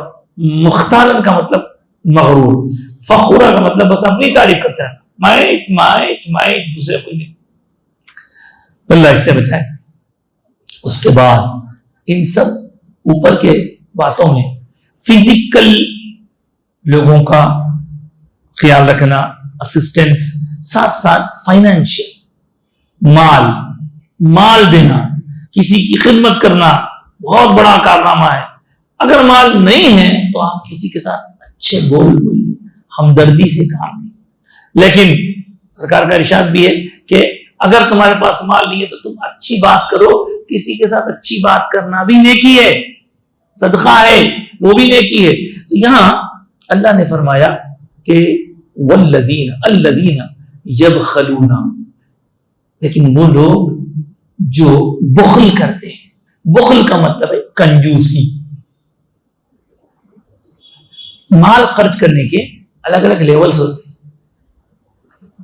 مختالن کا مطلب مغرور, فخورا کا مطلب بس اپنی تعریف کرتا ہے, مائٹ دوسرے کوئی نہیں. اللہ اس سے بچائے. اس کے بعد ان سب اوپر کے باتوں میں فزیکل لوگوں کا خیال رکھنا, اسسٹنس, ساتھ ساتھ فائنینشیل, مال دینا, کسی کی خدمت کرنا بہت بڑا کارنامہ ہے. اگر مال نہیں ہے تو آپ کسی کے ساتھ اچھے بول بولیے, ہمدردی سے کام نہیں. لیکن سرکار کا ارشاد بھی ہے کہ اگر تمہارے پاس مال نہیں ہے تو تم اچھی بات کرو. کسی کے ساتھ اچھی بات کرنا بھی نیکی ہے, صدقہ ہے, وہ بھی نیکی ہے. تو یہاں اللہ نے فرمایا کہ الذین یبخلون, لیکن وہ لوگ جو بخل کرتے ہیں. بخل کا مطلب ہے کنجوسی. مال خرچ کرنے کے الگ الگ لیولز ہوتے ہیں.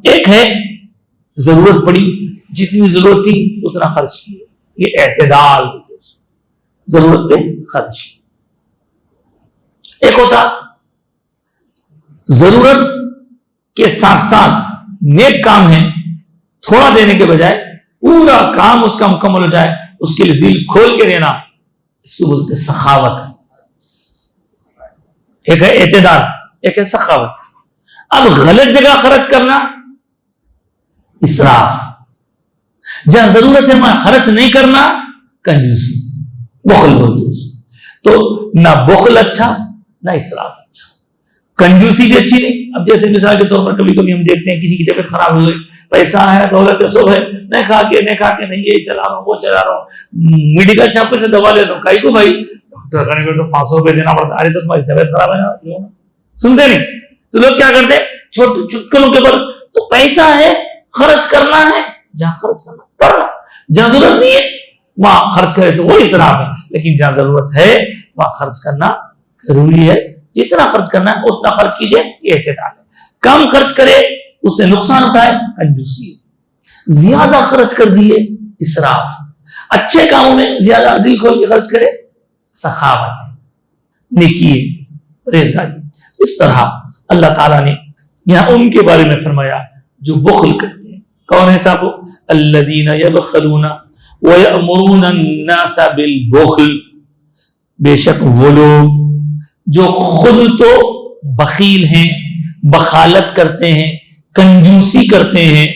ایک ہے ضرورت پڑی, جتنی ضرورت تھی اتنا خرچ کیے, یہ اعتدال, ضرورت پہ خرچ. ایک ہوتا ضرورت کے ساتھ ساتھ نیک کام ہے, تھوڑا دینے کے بجائے پورا کام اس کا مکمل ہو جائے, اس کے لیے دل کھول کے دینا, اس کو بولتے سخاوت. ایک ہے اعتدال, ایک ہے سخاوت. اب غلط جگہ خرچ کرنا اسراف, جہاں ضرورت ہے وہاں خرچ نہیں کرنا کنجوسی, بخل بولتے اس کو. تو نہ بخل اچھا نہ اسراف اچھا, کنجوسی بھی اچھی نہیں. اب جیسے مثال کے طور پر کبھی کبھی ہم دیکھتے ہیں کسی کی طبیعت خراب ہوئی, پیسہ ہے, دولت ہے, سب ہے, نہیں کھا کے نہیں یہ چلا رہا ہوں, وہ چلا رہا ہوں, میڈیکل شاپ سے دوا لے رہا ہوں, کائی کو بھائی ڈاکٹر کھانے کو تو 500 روپے دینا پڑتا. ارے تو تمہاری طبیعت خراب ہے نا, سنتے نہیں. تو لوگ کیا کرتے ہیں چھوٹے چٹکنوں کے پر, تو پیسہ ہے خرچ کرنا ہے, جہاں خرچ کرنا کرنا, جہاں ضرورت نہیں ہے وہاں خرچ کرے تو وہ اسراف ہے. لیکن جہاں ضرورت ہے وہاں خرچ کرنا ضروری ہے. جتنا خرچ کرنا ہے اتنا خرچ کیجئے, یہ اعتدال ہے. کم خرچ کرے اس سے نقصان اٹھائے کنجوسی, زیادہ خرچ کر دیے اسراف, اچھے کاموں میں زیادہ دل کھول کے خرچ کرے سخاوت ہے, نیکی ہے, پرہیزگاری. اس طرح اللہ تعالیٰ نے یہاں ان کے بارے میں فرمایا جو بخل کرتے ہیں. کون ہے صاحب؟ الذین یبخلون ویأمرون الناس بالبخل, بے شک وہ لوگ جو خود تو بخیل ہیں, بخالت کرتے ہیں, کنجوسی کرتے ہیں.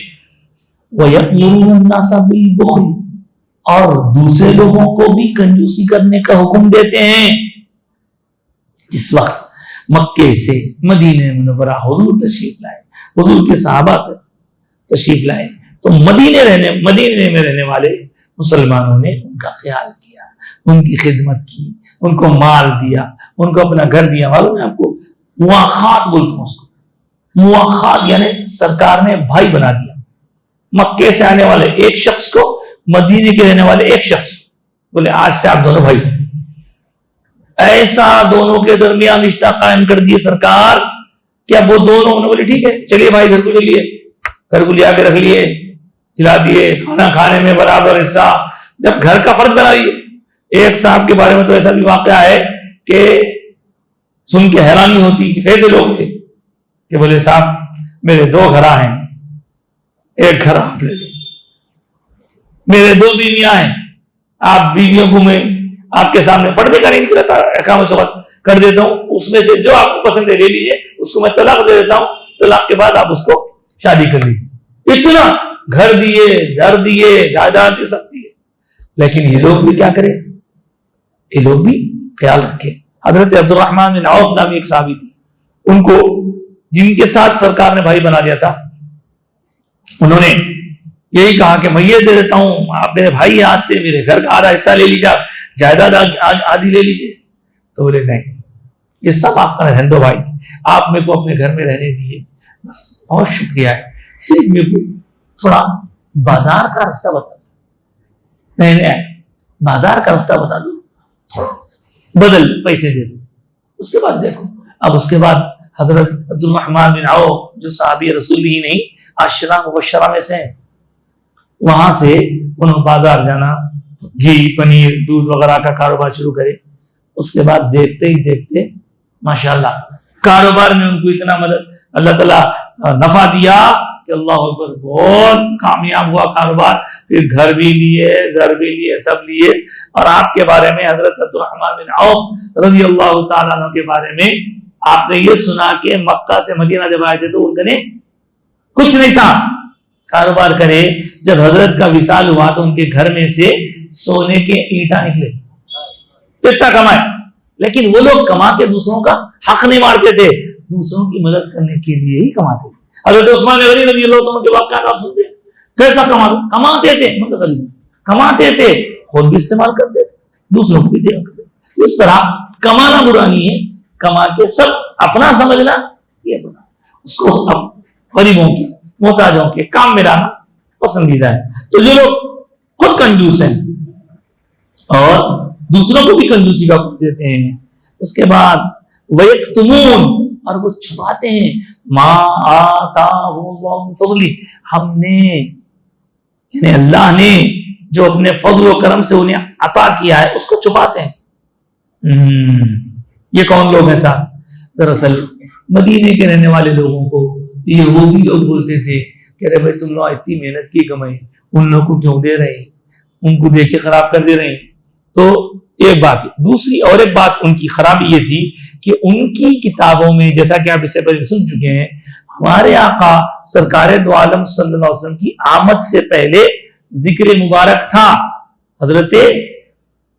وَيَأْمُرُونَ النَّاسَ بِالْبُخْلِ, اور دوسرے لوگوں کو بھی کنجوسی کرنے کا حکم دیتے ہیں. جس وقت مکے سے مدینہ منورہ حضور تشریف لائے, حضور کے صحابہ تشریف لائے, تو مدینے میں رہنے والے مسلمانوں نے ان کا خیال کیا، ان کی خدمت کی، ان کو مال دیا، ان کو اپنا گھر دیا. معلوم ہے آپ کو مواخات بولتے ہیں اس کو. مواخات یعنی سرکار نے بھائی بنا دیا. مکے سے آنے والے ایک شخص کو، مدینے کے رہنے والے ایک شخص بولے آج سے آپ دونوں بھائی. ایسا دونوں کے درمیان رشتہ قائم کر دیے سرکار کہ اب وہ دونوں انہوں نے بولے ٹھیک ہے چلیے بھائی گھر کو چلیے، گھر کو لیا کے رکھ لیے، کھلا دیے، کھانا کھانے میں برابر حصہ. جب گھر کا فرض بنائیے. ایک صاحب کے بارے میں تو ایسا بھی واقعہ ہے کہ سن کے حیرانی ہوتی کہ کیسے لوگ تھے کہ بولے صاحب میرے 2 گھر ہیں، ایک گھر آپ لے لو. میرے 2 بیویاں ہیں، آپ بیویوں کو میں آپ کے سامنے پردے کا نہیں نکلتا احکام سبق کر دیتا ہوں، اس میں سے جو آپ کو پسند ہے لے لیجیے، اس کو میں طلاق دے دیتا ہوں، طلاق کے بعد آپ اس کو شادی کر لیجیے. اتنا گھر دیے، گھر دیے، جائیداد دی سکتی ہے. لیکن یہ لوگ بھی کیا کریں، یہ لوگ بھی خیال رکھیں. حضرت عبد الرحمن بن عوف نامی ایک صحابی تھی، ان کو جن کے ساتھ سرکار نے بھائی بنا دیا تھا، انہوں نے یہی کہا کہ میں یہ دے دیتا ہوں، آپ میرے بھائی آج سے میرے گھر کا آدھا حصہ لے لیجیے، جائیداد آدھی لے لیجیے. تو بولے نہیں، یہ سب آپ کا رہن دو بھائی، آپ میرے کو اپنے گھر میں رہنے دیے، بس بہت شکریہ ہے، صرف میرے کو تھوڑا بازار کا راستہ بتا دو. نہیں بازار کا راستہ بتا دو، بدل پیسے دے دو. اس کے بعد دیکھو. اب اس کے بعد حضرت عبد الرحمن بن عوف جو صحابی رسول ہی نہیں 10 مبشرہ میں سے ہیں، وہاں سے انہوں بازار جانا، گھی پنیر دودھ وغیرہ کا کاروبار شروع کرے. اس کے بعد دیکھتے ہی دیکھتے ماشاءاللہ کاروبار میں ان کو اتنا مدد اللہ تعالیٰ نفع دیا کہ اللہ اکبر بہت کامیاب ہوا کاروبار. پھر گھر بھی لیے، زر بھی لیے، سب لیے. اور آپ کے بارے میں حضرت عبد الرحمن بن عوف رضی اللہ تعالیٰ عنہ کے بارے میں آپ نے یہ سنا کہ مکہ سے مدینہ جب آئے تھے تو ان کے کچھ نہیں تھا، کاروبار کرے. جب حضرت کا وصال ہوا تو ان کے گھر میں سے سونے کے اینٹا نکلے، اتنا کمائے. لیکن وہ لوگ کما کے دوسروں کا حق نہیں مارتے تھے، دوسروں کی مدد کرنے کے لیے ہی کماتے تھے. حضرت عثمان غنی رضی اللہ عنہ کے واقعات آپ سنتے ہیں، کیسا کماتے تھے، کماتے تھے، خود بھی استعمال کرتے تھے، دوسروں کو بھی دیا کرتے تھے. اس طرح کمانا برا نہیں ہے، کما کے سب اپنا سمجھنا یہ برا، اس کو غریبوں کے محتاجوں کے کام میں لانا پسندیدہ ہے. تو جو لوگ خود کنجوس ہیں اور دوسروں کو بھی کنجوسی کا حکم دیتے ہیں، اس کے بعد وَيَكْتُمُونَ، اور وہ چھپاتے ہیں، مَا آتَاهُ اللَّهُ مِن فَضْلِهِ، ہم نے یعنی اللہ نے جو اپنے فضل و کرم سے انہیں عطا کیا ہے اس کو چھپاتے ہیں. یہ کون لوگ ہیں صاحب؟ دراصل مدینے کے رہنے والے لوگوں کو یہودی لوگ بولتے تھے کہ ارے بھائی تم لوگ اتنی محنت کی کمائی ان لوگوں کو کیوں دے رہے ہیں، ان کو دے کے خراب کر دے رہے ہیں. تو ایک بات ہے. دوسری اور ایک بات ان کی خرابی یہ تھی کہ ان کی کتابوں میں، جیسا کہ آپ اس سے پہلے سن چکے ہیں، ہمارے آقا سرکار دو عالم صلی اللہ علیہ وسلم کی آمد سے پہلے ذکر مبارک تھا. حضرت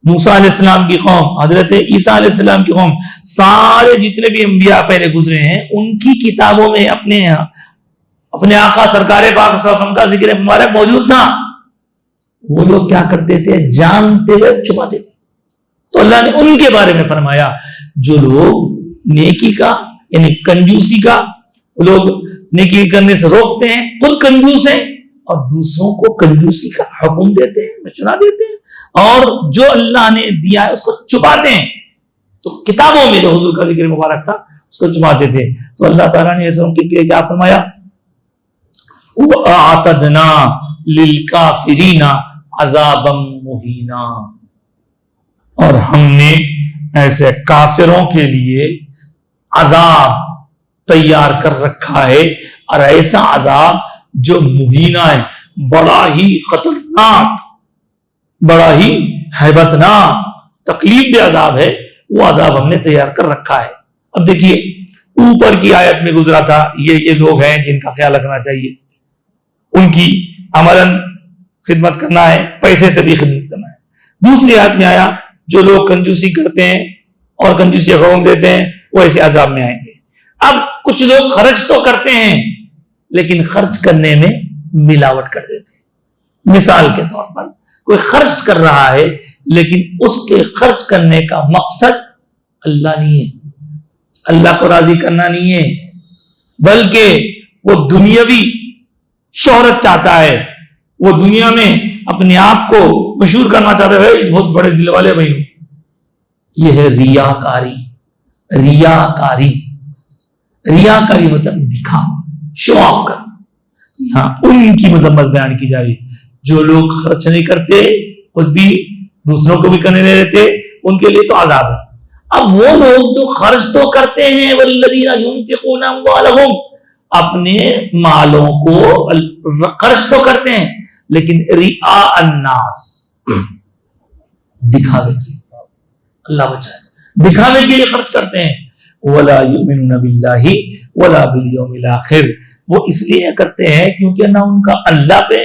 موسیٰ علیہ السلام کی قوم، حضرت عیسیٰ علیہ السلام کی قوم، سارے جتنے بھی انبیاء پہلے گزرے ہیں ان کی کتابوں میں اپنے آقا سرکار پاک صلی اللہ علیہ وسلم کا ذکر مبارک موجود تھا. وہ لوگ کیا کرتے تھے، جانتے ہوئے چھپاتے تھے. تو اللہ نے ان کے بارے میں فرمایا جو لوگ نیکی کا یعنی کنجوسی کا، وہ لوگ نیکی کرنے سے روکتے ہیں، خود کنجوس ہیں اور دوسروں کو کنجوسی کا حکم دیتے ہیں، مشورہ دیتے ہیں، اور جو اللہ نے دیا ہے اس کو چھپاتے ہیں. تو کتابوں میں جو حضور کا ذکر مبارک تھا اس کو چھپاتے تھے. تو اللہ تعالیٰ نے ایسے ان کے لیے کیا فرمایا، وَأَعْتَدْنَا لِلْكَافِرِينَ عَذَابًا مُهِينًا، اور ہم نے ایسے کافروں کے لیے عذاب تیار کر رکھا ہے، اور ایسا عذاب جو مہینہ ہے، بڑا ہی خطرناک، بڑا ہی ہیبتناک تکلیف دہ عذاب ہے، وہ عذاب ہم نے تیار کر رکھا ہے. اب دیکھیے اوپر کی آیت میں گزرا تھا یہ لوگ ہیں جن کا خیال رکھنا چاہیے، ان کی عملاً خدمت کرنا ہے، پیسے سے بھی خدمت کرنا ہے. دوسری آیت میں آیا جو لوگ کنجوسی کرتے ہیں اور کنجوسی کا حکم دیتے ہیں وہ ایسے عذاب میں آئیں گے. اب کچھ لوگ خرچ تو کرتے ہیں لیکن خرچ کرنے میں ملاوٹ کر دیتے ہیں. مثال کے طور پر کوئی خرچ کر رہا ہے لیکن اس کے خرچ کرنے کا مقصد اللہ نہیں ہے، اللہ کو راضی کرنا نہیں ہے، بلکہ وہ دنیاوی شہرت چاہتا ہے، وہ دنیا میں اپنے آپ کو مشہور کرنا چاہتا ہے، بہت بڑے دل والے بھائی. یہ ہے ریاکاری. ریاکاری ریاکاری مطلب دکھا، شو آف کرنا. یہاں ان کی مذمت بیان کی جا رہی جو لوگ خرچ نہیں کرتے، خود بھی دوسروں کو بھی کرنے نہیں دیتے، ان کے لیے تو عذاب ہے. اب وہ لوگ جو خرچ تو کرتے ہیں، والذین ينفقون اموالهم، اپنے مالوں کو خرچ تو کرتے ہیں لیکن رعاء الناس، دکھاوے کے لیے، اللہ بچائے، دکھاوے کے لیے خرچ کرتے ہیں. ولا یؤمنون باللہ ولا بالیوم الاخر، وہ اس لیے کرتے ہیں کیونکہ نہ ان کا اللہ پہ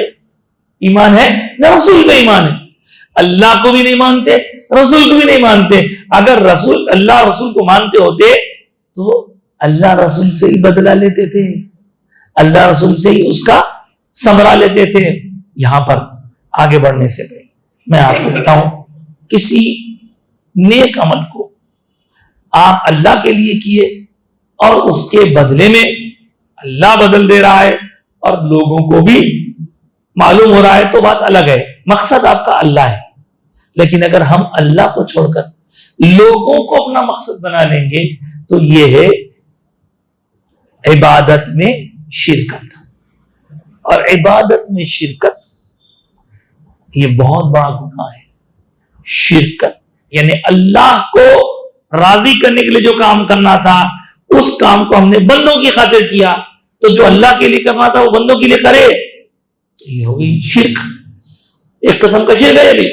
ایمان ہے نہ رسول پہ ایمان ہے. اللہ کو بھی نہیں مانتے، رسول کو بھی نہیں مانتے. اگر رسول اللہ رسول کو مانتے ہوتے تو اللہ رسول سے ہی بدلہ لیتے تھے، اللہ رسول سے ہی اس کا ثمرہ لیتے تھے. یہاں پر آگے بڑھنے سے پہلے میں آپ کو بتاؤں، کسی نیک عمل کو آپ اللہ کے لیے کیے اور اس کے بدلے میں اللہ بدل دے رہا ہے اور لوگوں کو بھی معلوم ہو رہا ہے تو بات الگ ہے، مقصد آپ کا اللہ ہے. لیکن اگر ہم اللہ کو چھوڑ کر لوگوں کو اپنا مقصد بنا لیں گے تو یہ ہے عبادت میں شرکت. اور عبادت میں شرکت یہ بہت بڑا گناہ ہے. شرکت یعنی اللہ کو راضی کرنے کے لیے جو کام کرنا تھا اس کام کو ہم نے بندوں کی خاطر کیا، تو جو اللہ کے لیے کرنا تھا وہ بندوں کے لیے کرے تو یہ ہوگی شرک. ایک قسم کا شرک ہے. یہ بھی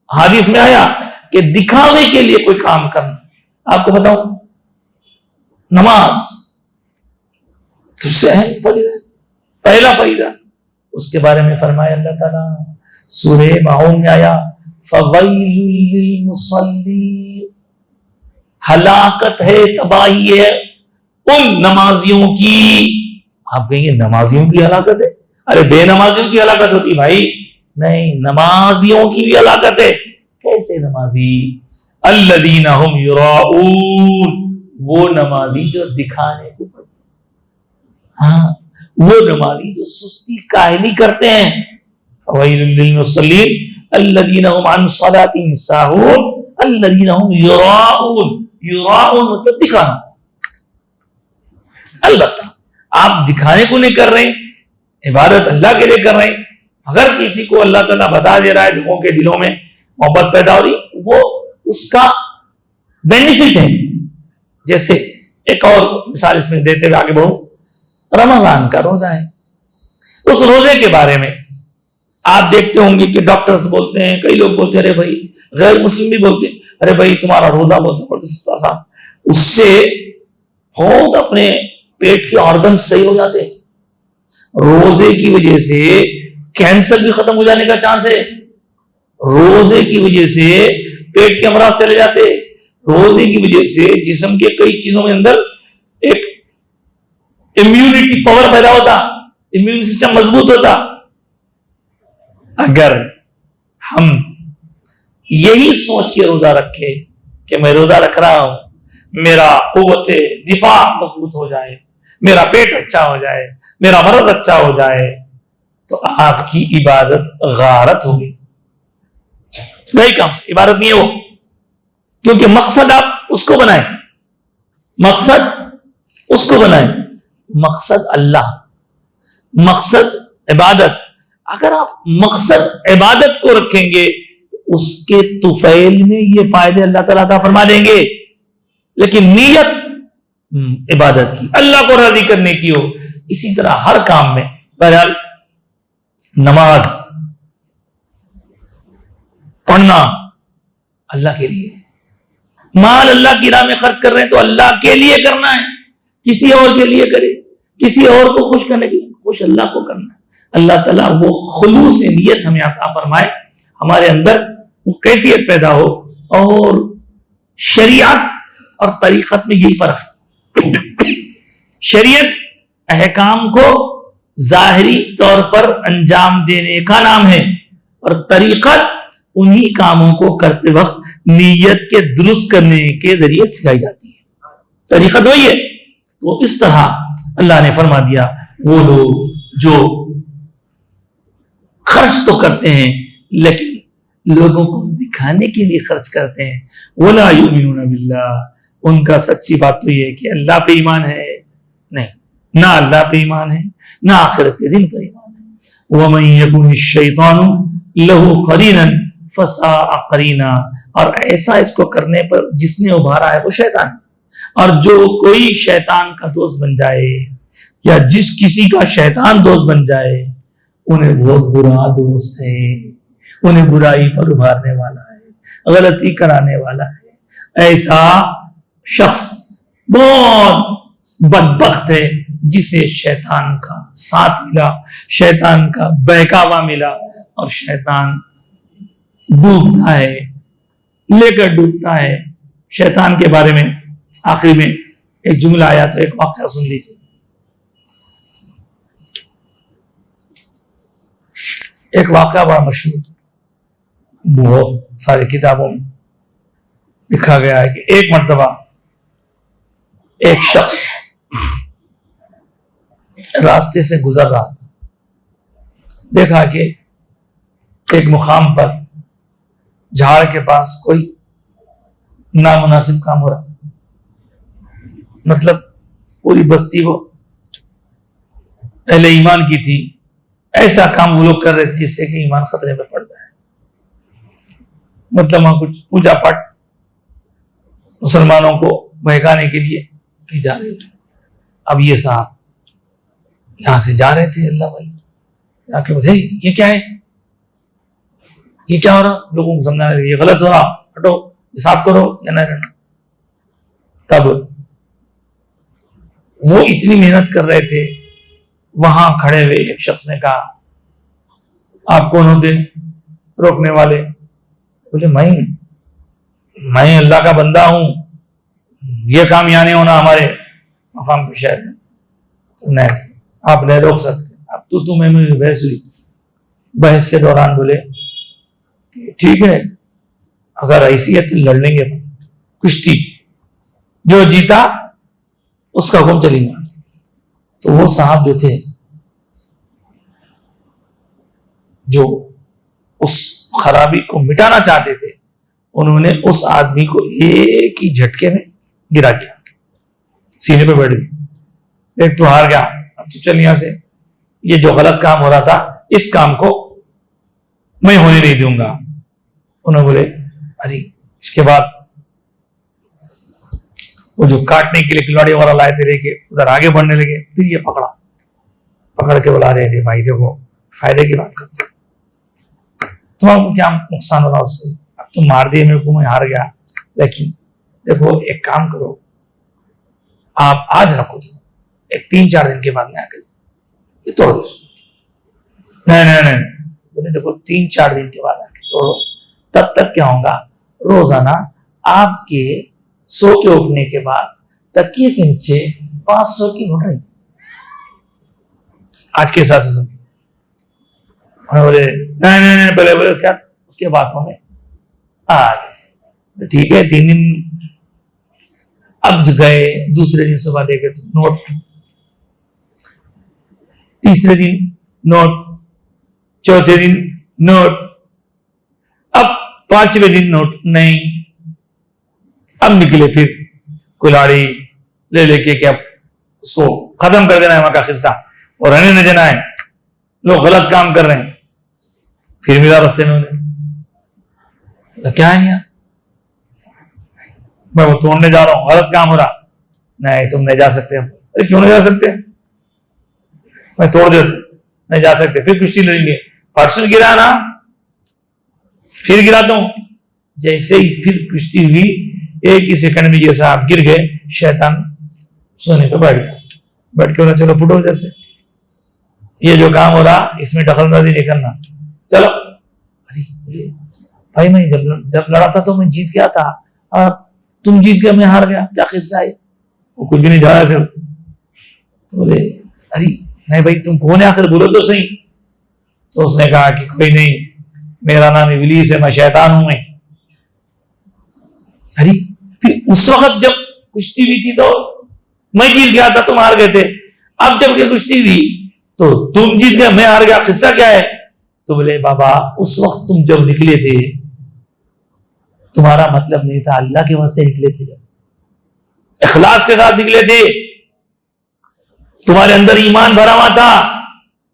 حدیث میں آیا کہ دکھاوے کے لیے کوئی کام کرنا. آپ کو بتاؤں، نماز پہلا فریضہ، اس کے بارے میں فرمایا اللہ تعالیٰ سورہ ماؤن میں آیا فَوَيْلٌ لِّلْمُصَلِّينَ، ہلاکت ہے، تباہی ہے ان نمازیوں کی. آپ کہیں گے نمازیوں کی ہلاکت ہے؟ ارے بے نمازیوں کی ہلاکت ہوتی بھائی، نہیں، نمازیوں کی بھی ہلاکت ہے. کیسے نمازی؟ الذین هم یراؤون، وہ نمازی جو دکھانے کو پڑھتے ہیں، ہاں وہ نمازی جو سستی کاہلی کرتے ہیں. فویل للمصلین الذین هم عن صلاتهم ساہون الذین هم یراؤون. یراؤون مطلب دکھانا. البتہ آپ دکھانے کو نہیں کر رہے، عبادت اللہ کے لیے کر رہے ہیں. اگر کسی کو اللہ تعالیٰ بتا دے رہا ہے لوگوں کے دلوں میں محبت پیدا ہو رہی، وہ اس کا بینیفٹ ہے. جیسے ایک اور مثال اس میں دیتے ہوئے آگے بڑھوں، رمضان کا روزہ ہے. اس روزے کے بارے میں آپ دیکھتے ہوں گے کہ ڈاکٹرز بولتے ہیں، کئی لوگ بولتے ہیں ارے بھائی، غیر مسلم بھی بولتے ہیں ارے بھائی تمہارا روزہ بہت زبردست تھا، اس سے بہت اپنے پیٹ کے آرگنز صحیح ہو جاتے، روزے کی وجہ سے کینسر بھی ختم ہو جانے کا چانس ہے، روزے کی وجہ سے پیٹ کے امراض چلے جاتے، روزے کی وجہ سے جسم کے کئی چیزوں کے اندر ایک امیونٹی پاور پیدا ہوتا، امیون سسٹم مضبوط ہوتا. اگر ہم یہی سوچ کے روزہ رکھے کہ میں روزہ رکھ رہا ہوں میرا قوت دفاع مضبوط ہو جائے، میرا پیٹ اچھا ہو جائے، میرا مرض اچھا ہو جائے، تو آپ کی عبادت غارت ہوگی. نہیں کام سے عبادت نہیں ہے وہ، کیونکہ مقصد آپ اس کو بنائیں، مقصد اس کو بنائیں، مقصد اللہ، مقصد عبادت. اگر آپ مقصد عبادت کو رکھیں گے تو اس کے طفیل میں یہ فائدے اللہ تعالیٰ عطا فرما دیں گے. لیکن نیت عبادت کی، اللہ کو راضی کرنے کی ہو. اسی طرح ہر کام میں، بہرحال نماز پڑھنا اللہ کے لیے، مال اللہ کی راہ میں خرچ کر رہے ہیں تو اللہ کے لیے کرنا ہے، کسی اور کے لیے کرے، کسی اور کو خوش کرنے کے لیے، خوش اللہ کو کرنا ہے. اللہ تعالیٰ وہ خلوص نیت ہمیں عطا فرمائے، ہمارے اندر وہ کیفیت پیدا ہو. اور شریعت اور طریقت میں یہی فرق ہے. شریعت احکام کو ظاہری طور پر انجام دینے کا نام ہے، اور طریقت انہی کاموں کو کرتے وقت نیت کے درست کرنے کے ذریعے سکھائی جاتی ہے، طریقت وہی ہے۔ تو اس طرح اللہ نے فرما دیا وہ لوگ جو خرچ تو کرتے ہیں لیکن لوگوں کو دکھانے کے لیے خرچ کرتے ہیں، وَلَا يُؤْمِنُونَ بِاللَّهِ، ان کا سچی بات تو یہ ہے کہ اللہ پہ ایمان ہے نہیں، نہ اللہ پہ ایمان ہے نہ آخرت کے دن پر ایمان ہے۔ وَمَن يَكُنِ الشَّيْطَانُ لَهُ قَرِينًا فَسَاءَ قَرِينًا، اور ایسا اس کو کرنے پر جس نے ابھارا ہے وہ شیطان ہے، اور جو کوئی شیطان کا دوست بن جائے یا جس کسی کا شیطان دوست بن جائے انہیں بہت برا دوست ہے، انہیں برائی پر ابھارنے والا ہے، غلطی کرانے والا ہے۔ ایسا شخص بہت بدبخت ہے جسے شیطان کا ساتھ ملا، شیطان کا بہکاوا ملا، اور شیطان ڈوبتا ہے، لے کر ڈوبتا ہے۔ شیطان کے بارے میں آخری میں ایک جملہ آیا تو ایک واقعہ سن لیجیے۔ ایک واقعہ بڑا مشہور، بہت ساری کتابوں میں لکھا گیا ہے کہ ایک مرتبہ ایک شخص راستے سے گزر رہا تھا، دیکھا کہ ایک مقام پر جھاڑ کے پاس کوئی نامناسب کام ہو رہا، مطلب پوری بستی وہ اہل ایمان کی تھی، ایسا کام وہ لوگ کر رہے تھے جس سے کہ ایمان خطرے میں پڑ جائے، مطلب وہاں کچھ پوجا پاٹ مسلمانوں کو بہکانے کے لیے کی جا رہی تھی۔ اب یہ صاحب یہاں سے جا رہے تھے، اللہ بھائی جا کے بولے یہ کیا ہے، یہ کیا ہو رہا، لوگوں کو سمجھا رہے یہ غلط ہو رہا، ہٹو صاف کرو یا نہ رہنا۔ تب وہ اتنی محنت کر رہے تھے، وہاں کھڑے ہوئے ایک شخص نے کہا آپ کون ہوتے روکنے والے؟ بولے میں اللہ کا بندہ ہوں، یہ کام یہاں نہیں ہونا ہمارے مقام کے شہر میں، تو نہیں آپ نہیں روک سکتے۔ اب تو تمہیں بحث ہوئی، بحث کے دوران بولے ٹھیک ہے اگر ایسی ہے تو لڑ لیں گے، کشتی جو جیتا اس کا حکم چلیں گا۔ تو وہ صاحب جو تھے جو اس خرابی کو مٹانا چاہتے تھے، انہوں نے اس آدمی کو ایک ہی جھٹکے میں گرا دیا، سینے پہ بیٹھ گیا، ایک تو ہار گیا، اب تو چل یہاں سے، یہ جو غلط کام ہو رہا تھا اس کام کو میں ہونے نہیں دوں گا۔ انہوں نے بولے ارے اس کے بعد وہ جو کاٹنے کے لیے کھلاڑی والا لائے تھے لے کے ادھر آگے بڑھنے لگے، پھر یہ پکڑ کے بلا رہے بھائی دیکھو فائدے کی بات کرتے تمہارا کو کیا نقصان ہو رہا اس سے، اب تم مار دیے میرے کو، میں ہار گیا، لیکن دیکھو ایک کام کرو آپ آج رکھو، تو ایک 3-4 دن کے بعد میں آ کے یہ توڑ دو۔ نہیں بولے دیکھو 3-4 دن کے بعد آ کے توڑو، تب تک کیا ہوگا روزانہ آپ کے سو کے اٹھنے کے بعد تکیے کے نیچے 500 کی نوٹ رہی آج کے حساب سے۔ بولے نہیں پہلے بولے اس کے بعد ہمیں ٹھیک ہے 3 دن اب گئے، دوسرے دن صبح دیکھے تو نوٹ، تیسرے دن نوٹ، چوتھے دن نوٹ، اب 5ویں دن نوٹ نہیں۔ اب نکلے پھر کلاڑی لے کے کہ اب اس کو ختم کر دینا ہے وہاں کا قصہ اور رہنے نہ دینا ہے، لوگ غلط کام کر رہے ہیں۔ پھر ملا رستے میں انہیں کیا ہے یار میں وہ توڑنے جا رہا ہوں، غلط کام ہو رہا، نہیں تم نہیں جا سکتے۔ ارے کیوں نہیں جا سکتے، میں توڑ دیتا، نہیں جا سکتے، پھر کشتی لڑیں گے، پرسن گرا نا پھر گراتا ہوں، جیسے ہی پھر کشتی ہوئی ایک ہی سیکنڈ میں یہ صاحب گر گئے، شیطان سونے پہ بیٹھ گیا، بیٹھ کے بولا چلو پھٹو جیسے یہ جو کام ہو رہا اس میں دخل اندازی نہیں کرنا، چلو۔ ارے بھائی میں جب لڑا تھا تو میں جیت گیا تھا، اور تم جیت گیا میں ہار گیا، کیا قصہ ہے؟ وہ کچھ بھی نہیں جا رہا صرف بولے ارے نہیں بھائی تم کون ہے آخر بولو تو صحیح۔ تو اس نے کہا کہ کوئی نہیں، میرا نام ابلیس ہے، میں شیطان ہوں. ارے پھر اس وقت جب کشتی ہوئی تھی تو میں جیت گیا تھا، تم ہار گئے تھے. اب جب کہ کشتی ہوئی تو تم جیت گئے، میں ہار گیا، قصہ کیا ہے؟ تو بولے بابا اس وقت تم جب نکلے تھے تمہارا مطلب نہیں تھا، اللہ کے واسطے نکلے تھے، جب اخلاص کے ساتھ نکلے تھے، تمہارے اندر ایمان بھرا ہوا تھا،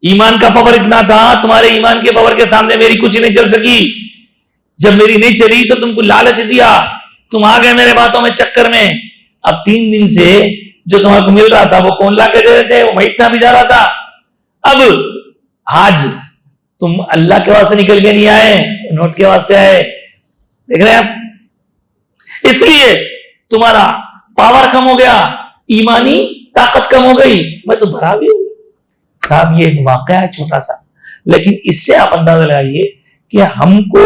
ایمان کا پاور اتنا تھا، تمہارے ایمان کے پاور کے سامنے میری کچھ نہیں چل سکی. جب میری نہیں چلی تو تم کو لالچ دیا، تم آ گئے میرے باتوں میں چکر میں. اب 3 دن سے جو تمہارے کو مل رہا تھا وہ کون لا کے دے رہے تھے؟ وہ میں اتنا بھی جا رہا تھا. اب آج تم اللہ کے واسطے نکل کے نہیں آئے، نوٹ کے واسطے آئے. دیکھ رہے ہیں آپ؟ اس لیے تمہارا پاور کم ہو گیا، ایمانی طاقت کم ہو گئی. میں تو بھرا بھی ہوں صاحب. یہ ایک واقعہ ہے چھوٹا سا، لیکن اس سے آپ اندازہ لگائیے کہ ہم کو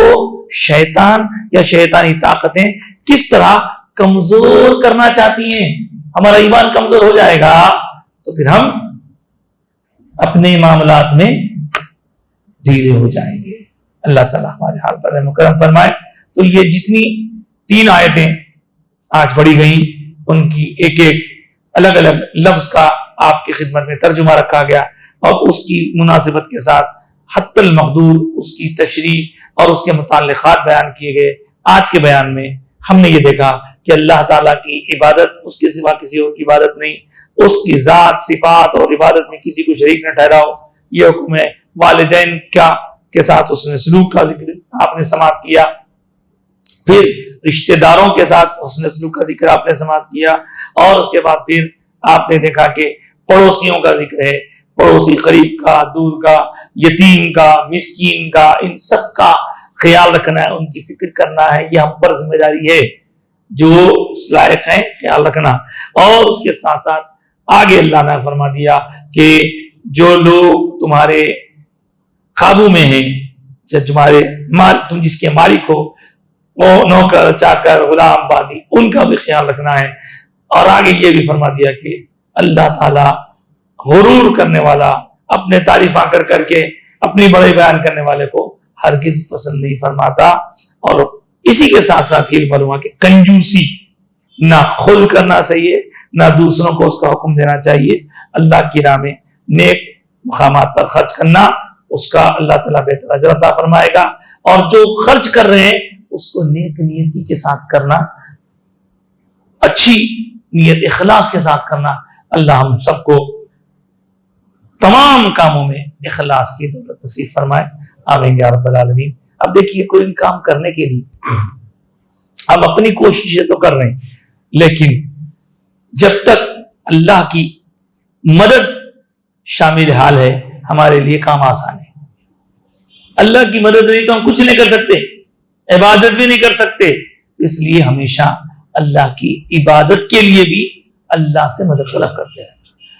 شیطان یا شیطانی طاقتیں کس طرح کمزور کرنا چاہتی ہیں. ہمارا ایمان کمزور ہو جائے گا تو پھر ہم اپنے معاملات میں ڈھیلے ہو جائیں گے. اللہ تعالیٰ ہمارے حال پر رحم و کرم فرمائے. تو یہ جتنی 3 آیتیں آج پڑھی گئیں ان کی ایک ایک الگ الگ لفظ کا آپ کی خدمت میں ترجمہ رکھا گیا اور اس کی مناسبت کے ساتھ حت المقدور اس کی تشریح اور اس کے متعلقات بیان کیے گئے. آج کے بیان میں ہم نے یہ دیکھا کہ اللہ تعالیٰ کی عبادت اس کے سوا کسی اور کی عبادت نہیں، اس کی ذات صفات اور عبادت میں کسی کو شریک نہ ٹھہراؤ. یہ حکم ہے. والدین کے ساتھ اس نے سلوک کا ذکر آپ نے سماعت کیا، پھر رشتہ داروں کے ساتھ اس نے سلوک کا ذکر آپ نے سماعت کیا، اور اس کے بعد پھر آپ نے دیکھا کہ پڑوسیوں کا ذکر ہے. پڑوسی قریب کا، دور کا، یتیم کا، مسکین کا، ان سب کا خیال رکھنا ہے، ان کی فکر کرنا ہے. یہ ہم پر ذمہ داری ہے جو لائق ہیں خیال رکھنا. اور اس کے ساتھ ساتھ آگے اللہ نے فرما دیا کہ جو لوگ تمہارے قابو میں ہیں، تمہارے مال، تم جس کے مالک ہو، وہ نوکر، چاکر، غلام، بادی، ان کا بھی خیال رکھنا ہے. اور آگے یہ بھی فرما دیا کہ اللہ تعالیٰ غرور کرنے والا، اپنے تعریفاں کر کے اپنی بڑائی بیان کرنے والے کو ہرگز پسند نہیں فرماتا. اور اسی کے ساتھ ساتھ یہ معلوم ہے کہ کنجوسی نہ خود کرنا چاہیے، نہ دوسروں کو اس کا حکم دینا چاہیے. اللہ کی راہ میں نیک مقامات پر خرچ کرنا، اس کا اللہ تعالیٰ بہتر اجر عطا فرمائے گا. اور جو خرچ کر رہے ہیں اس کو نیک نیتی کے ساتھ کرنا، اچھی نیت اخلاص کے ساتھ کرنا. اللہ ہم سب کو تمام کاموں میں اخلاص کی دولت نصیب فرمائے. آمین یا رب العالمین. اب دیکھیے کوئی بھی کام کرنے کے لیے ہم اپنی کوششیں تو کر رہے ہیں، لیکن جب تک اللہ کی مدد شامل حال ہے ہمارے لیے کام آسان ہے. اللہ کی مدد نہیں تو ہم کچھ نہیں کر سکتے، عبادت بھی نہیں کر سکتے. اس لیے ہمیشہ اللہ کی عبادت کے لیے بھی اللہ سے مدد طلب کرتے ہیں.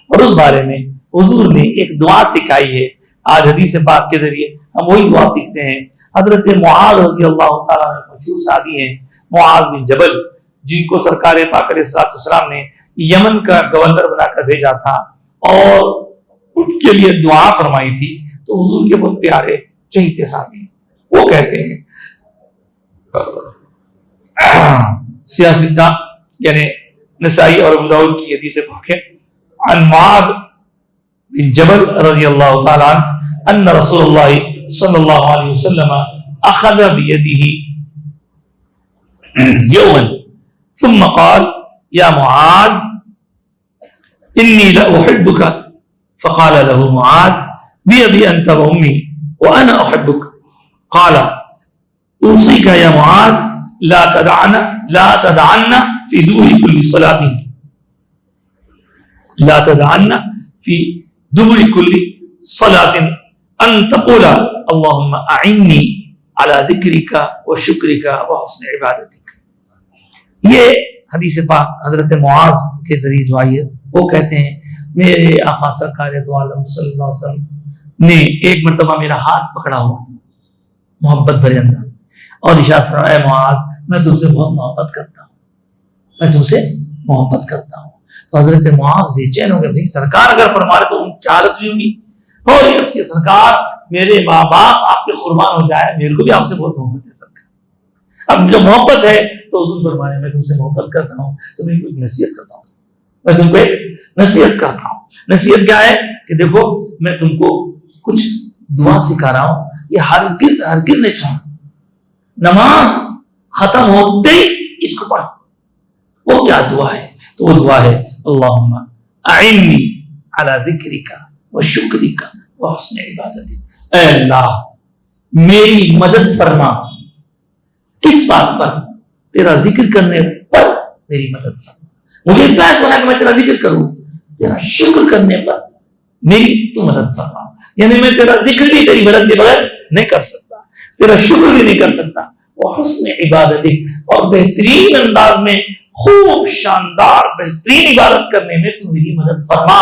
اور اس بارے میں حضور نے ایک دعا سکھائی ہے. آج حدیث پاک کے ذریعے ہم وہی دعا سیکھتے ہیں. حضرت معاذ رضی اللہ تعالیٰ عنہ مشہور صحابی ہیں، معاذ بن جبل، جن کو سرکار پاک علیہ السلام نے یمن کا گورنر بنا کر بھیجا تھا اور ان کے لیے دعا فرمائی تھی. تو حضور کے بہت پیارے چہیتے صحابی ہیں. وہ کہتے ہیں سیاستدان یعنی نسائی اور ابو داؤد کی حدیث پاک ہے، عن معاذ بن جبل رضی اللہ تعالی عنہ ان رسول اللہ صلی اللہ علیہ وسلم اخذ بیده یوما ثم قال یا معاذ انی لاحبک فقال له معاذ بأبي انت وامي وانا احبك قال اوصيك يا معاذ لا تدعن في دبر كل صلاة لا تدعن في دبر كل صلاة ان تقول اللهم اعني على ذكرك وشكرك وحسن عبادتك. یہ حدیث پاک حضرت معاذ کے ذریعے جو آئی ہے، وہ کہتے ہیں میرے آقا سرکار دو عالم صلی اللہ علیہ وسلم نے ایک مرتبہ میرا ہاتھ پکڑا ہوا محبت بھرے انداز اور ارشاد فرمایا، اے معاذ میں تم سے بہت محبت کرتا ہوں، میں تم سے محبت کرتا ہوں. تو حضرت معاذ بے چین ہو گئے، سرکار اگر فرما رہے تو ان کی حالت ہوئی ہوگی. فوری سرکار میرے ماں باپ آپ کے قربان ہو جائے، میرے کو بھی آپ سے بہت محبت ہے سرکار۔ اب جو محبت ہے تو حضور فرمانے میں تم سے محبت کرتا ہوں، تمہیں کوئی نصیحت کرتا ہوں، میں تم کو ایک نصیحت کرتا ہوں۔ نصیحت کیا ہے کہ دیکھو میں تم کو کچھ دعا سکھا رہا ہوں، یہ ہرگز ہرگز نہیں چھوڑنا، نماز ختم ہوتے ہی اس کو پڑھو۔ وہ کیا دعا ہے؟ تو وہ دعا ہے اللہم اعنی علی ذکرک و شکرک و حسن عبادتک، اے اللہ میری مدد فرما، کس بات پر؟ تیرا ذکر کرنے پر میری مدد فرما، مجھے اس لائق بنا کہ میں تیرا ذکر کروں، تیرا شکر کرنے پر میری تو مدد فرما، یعنی میں تیرا ذکر بھی تیری مدد کے بغیر نہیں کر سکتا، تیرا شکر بھی نہیں کر سکتا، وہ حسن عبادتک، اور بہترین انداز میں خوب شاندار بہترین عبادت کرنے میں تو میری مدد فرما۔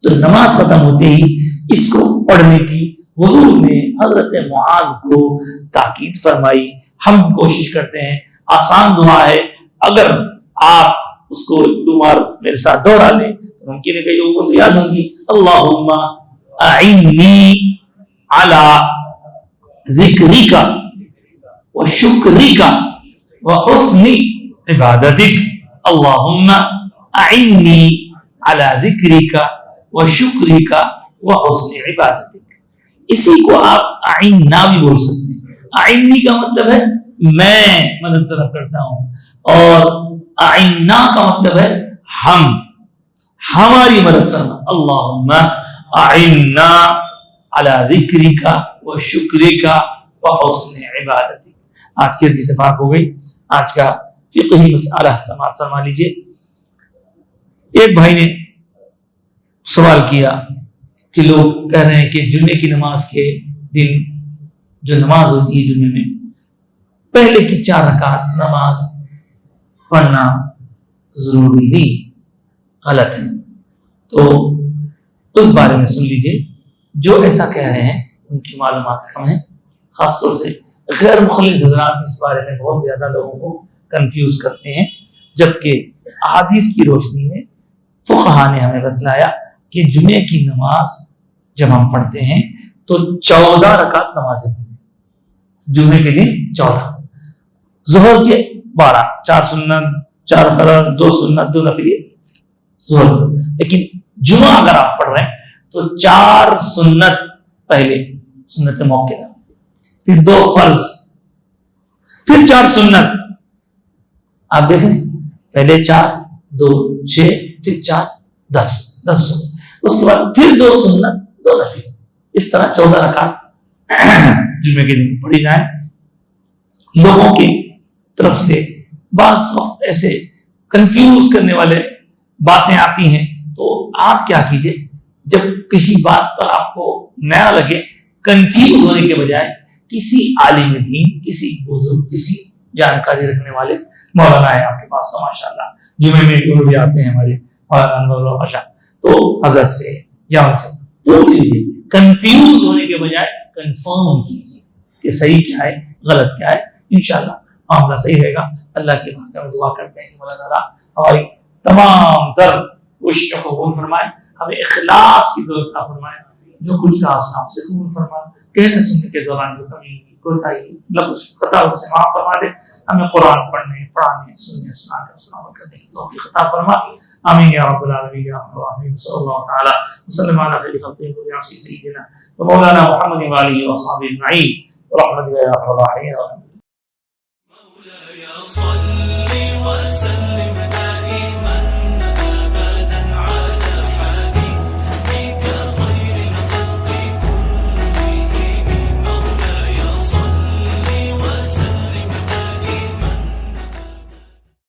تو نماز ختم ہوتے ہی اس کو پڑھنے کی حضور نے حضرت معاذ کو تاکید فرمائی۔ ہم کوشش کرتے ہیں، آسان دعا ہے، اگر آپ اس کو دو بار میرے ساتھ دوہرا لیں تو ممکن ہے کہ لوگوں کو یاد ہوگی، اللہم اعنی علی ذکرک و شکرک و حسن عبادتک، اللہم اعنی علی ذکرک و شکرک و حسن عبادتک۔ اسی کو آپ اعنا بھی بول سکتے ہیں۔ اعنی کا مطلب ہے میں مدد طلب کرتا ہوں، اور اعنا کا مطلب ہے ہماری مدد کرنا۔ اللہم اعنا علی ذکرک و شکرک و حسن عبادتک۔ آج کی حدیث پاک ہو گئی۔ آج کا فقہی مسئلہ سماعت فرما لیجئے۔ ایک بھائی نے سوال کیا کہ لوگ کہہ رہے ہیں کہ جمعے کی نماز کے دن جو نماز ہوتی ہے جمعے میں، پہلے کی 4 رکعت نماز پڑھنا ضروری نہیں، غلط ہے۔ تو اس بارے میں سن لیجئے، جو ایسا کہہ رہے ہیں ان کی معلومات کم ہیں، خاص طور سے غیر مخلص حضرات اس بارے میں بہت زیادہ لوگوں کو کنفیوز کرتے ہیں، جبکہ احادیث کی روشنی میں فقہا نے ہمیں بتلایا کہ جمعے کی نماز جب ہم پڑھتے ہیں تو 14 رکعت نمازیں پڑھیں، جمعے کے دن 14، ظہر کے 12، 4 سنت، 4 فرض، 2 سنت، 2 نفلی ظہر۔ لیکن جمعہ اگر آپ پڑھ رہے ہیں تو 4 سنت، پہلے سنت موقعہ، پھر 2 فرض، پھر 4 سنت۔ آپ دیکھیں پہلے 4، 2، 6، پھر 4، 10 اس کے بعد پھر 2 سنت، 2 نفل، اس طرح 14 رکعت جمعے کے دن پڑھی جائیں۔ لوگوں کی طرف سے بعض وقت ایسے کنفیوز کرنے والے باتیں آتی ہیں، تو آپ کیا کیجئے، جب کسی بات پر آپ کو نیا لگے، کنفیوز ہونے کے بجائے کسی عالم دین، کسی بزرگ، کسی جانکاری رکھنے والے مولانا ہے آپ کے پاس، تو ماشاءاللہ جمعے میں بھی آتے ہیں ہمارے مولانا، تو حضرت سے یا ان سے پوچھ لیجیے، کنفیوز ہونے کے بجائے کنفرم کیجیے کہ صحیح کیا ہے، غلط کیا ہے، انشاءاللہ معاملہ صحیح رہے گا۔ اللہ کے بارگاہ میں دعا کرتے ہیں کہ مولا تعالیٰ ہماری تمام تر کوششوں کو قبول فرمائے، ہمیں اخلاص کی دولت عطا فرمائے، جو کچھ کہا سنا اسے قبول فرمائے، کہنے سننے کے دوران جو کمی کوتاہی لفظ خطا سے معاف فرما دے، ہمیں قرآن پڑھنے، پڑھانے، سننے، سنانے، سنانے کرنے کی توفیق عطا فرما، آمین یا رب العالمین یا رب العالمین۔ صلی اللہ تعالی وسلم علی خیر خلقہ یاسی سیدنا و مولانا محمد و آلہ و اصحابہ اجمعین برحمتک یا ارحم الراحمین۔